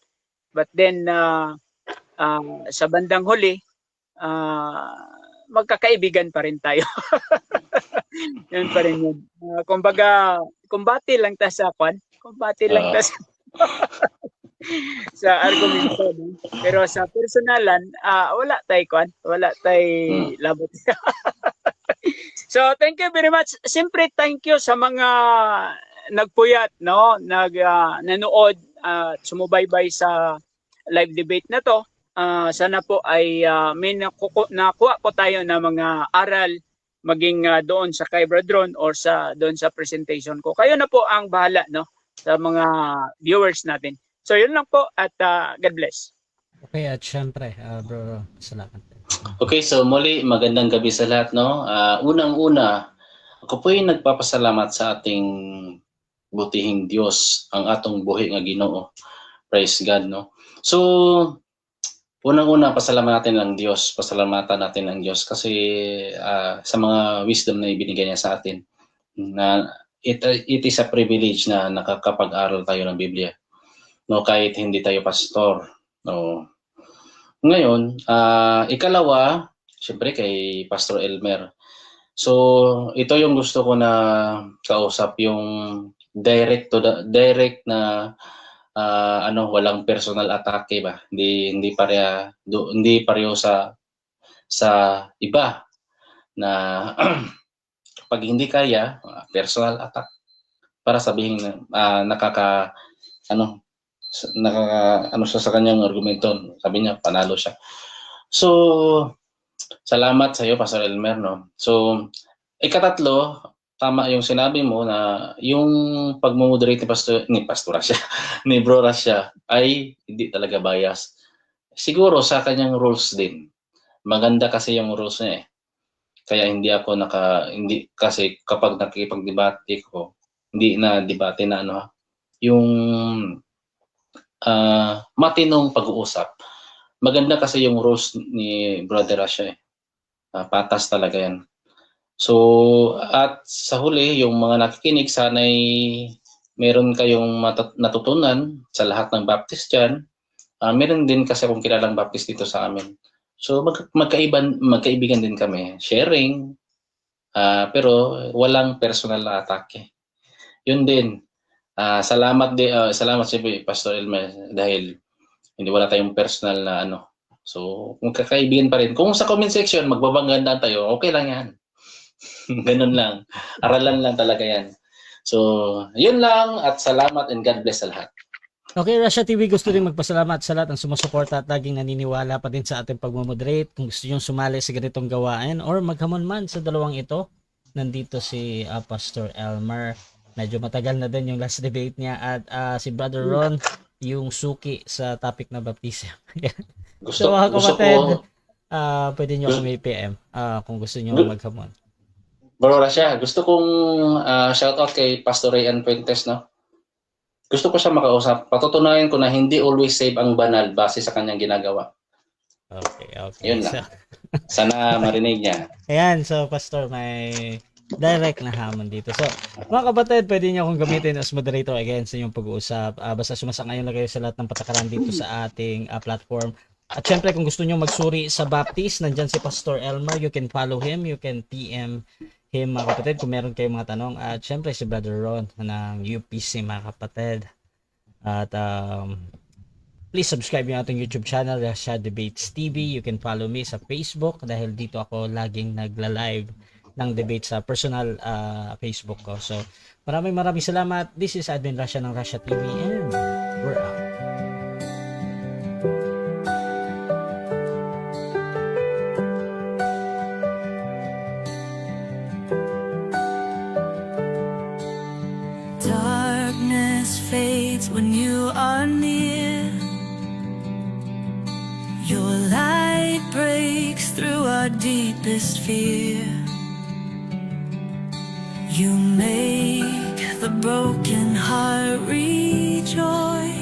Speaker 3: but then sa bandang huli magkakaibigan pa rin tayo. Yan pa rin yun. Kumbaga, kumbati lang ta sa kwan. Kumbati lang ta sa argumento. No? Pero sa personalan, wala tay kwan. Wala tay labot. So, thank you very much. Siyempre, thank you sa mga nagpuyat, no? Nanood at sumubaybay sa live debate na to. Sana po ay may nakuha po tayo ng mga aral maging doon sa kay Bradron or doon sa presentation ko. Kayo na po ang bahala, no, sa mga viewers natin. So yun lang po at God bless.
Speaker 2: Okay, at syempre, bro, salamat.
Speaker 4: Okay, so muli magandang gabi sa lahat, no. Unang-una, ako po ay nagpapasalamat sa ating butihing Diyos, ang atong buhi nga Ginoo. Praise God, no. So unang-una, pasalamatan ng Diyos. Pasalamatan natin ang Diyos kasi sa mga wisdom na ibinigay niya sa atin. Na it is a privilege na nakakapag-aral tayo ng Biblia. No, kahit hindi tayo pastor. No. Ngayon, ikalawa, syempre kay Pastor Elmer. So, ito yung gusto ko na kausap, yung direct na walang personal atake ba, hindi pareho sa iba na pag hindi kaya personal attack para sabihin siya sa kanyang argumento, sabi niya panalo siya. So salamat sa iyo Pastor Elmer, no. So ikatatlo, tama yung sinabi mo na yung pagmo-moderate ni Pastor Rasya, ni Bro Rasya ay hindi talaga bias. Siguro sa kanyang rules din. Maganda kasi yung rules niya eh. Kaya hindi kasi kapag nakikipag-debate ko, hindi na debate na yung matinong pag-uusap. Maganda kasi yung rules ni Brother Rasya eh. Patas talaga yan. So, at sa huli, yung mga nakikinig, sana'y meron kayong natutunan sa lahat ng Baptist dyan. Meron din kasi akong kilalang Baptist dito sa amin. So, magkaibigan din kami. Sharing, pero walang personal na atake. Yun din. Salamat sa Pastor Elmer dahil hindi wala tayong personal na So, magkakaibigan pa rin. Kung sa comment section, magbabanggandan tayo, okay lang yan. Ganun lang. Aralan lang talaga yan. So, yun lang at salamat and God bless sa lahat.
Speaker 2: Okay, Rasya TV, gusto rin magpasalamat sa lahat ng sumusuporta at laging naniniwala pa din sa ating pagmamoderate. Kung gusto nyo sumali sa ganitong gawain or maghamon man sa dalawang ito, nandito si Pastor Elmer. Medyo matagal na din yung last debate niya at si Brother Ron, yung suki sa topic na baptism. So mga kapatid, pwede nyo kung may PM kung gusto nyo maghamon.
Speaker 4: Bro Rasya, gusto kong shoutout kay Pastor Rayan Fuentes, no? Gusto ko siya makausap. Patutunayan ko na hindi always save ang banal base sa kanyang ginagawa.
Speaker 2: Okay.
Speaker 4: Yun lang. Sana marinig niya.
Speaker 2: Ayan, so Pastor, may direct na hamon dito. So, mga kapatid, pwede nyo akong gamitin as moderator again sa inyong pag-uusap. Basta sumasang-ayon lang kayo sa lahat ng patakaran dito sa ating platform. At syempre, kung gusto nyo magsuri sa Baptist, nandyan si Pastor Elmer. You can follow him. You can PM him, mga kapatid, kung meron kayong mga tanong. At syempre, si Brother Ron ng UPC, mga kapatid. At please subscribe yung ating YouTube channel, Rasya Debates TV. You can follow me sa Facebook dahil dito ako laging nagla-live ng debate sa personal Facebook ko. So, maraming salamat. This is Admin Rasya ng Rasya TV and we're out.
Speaker 1: When you are near, your light breaks through. through our deepest fear. You make the broken heart rejoice.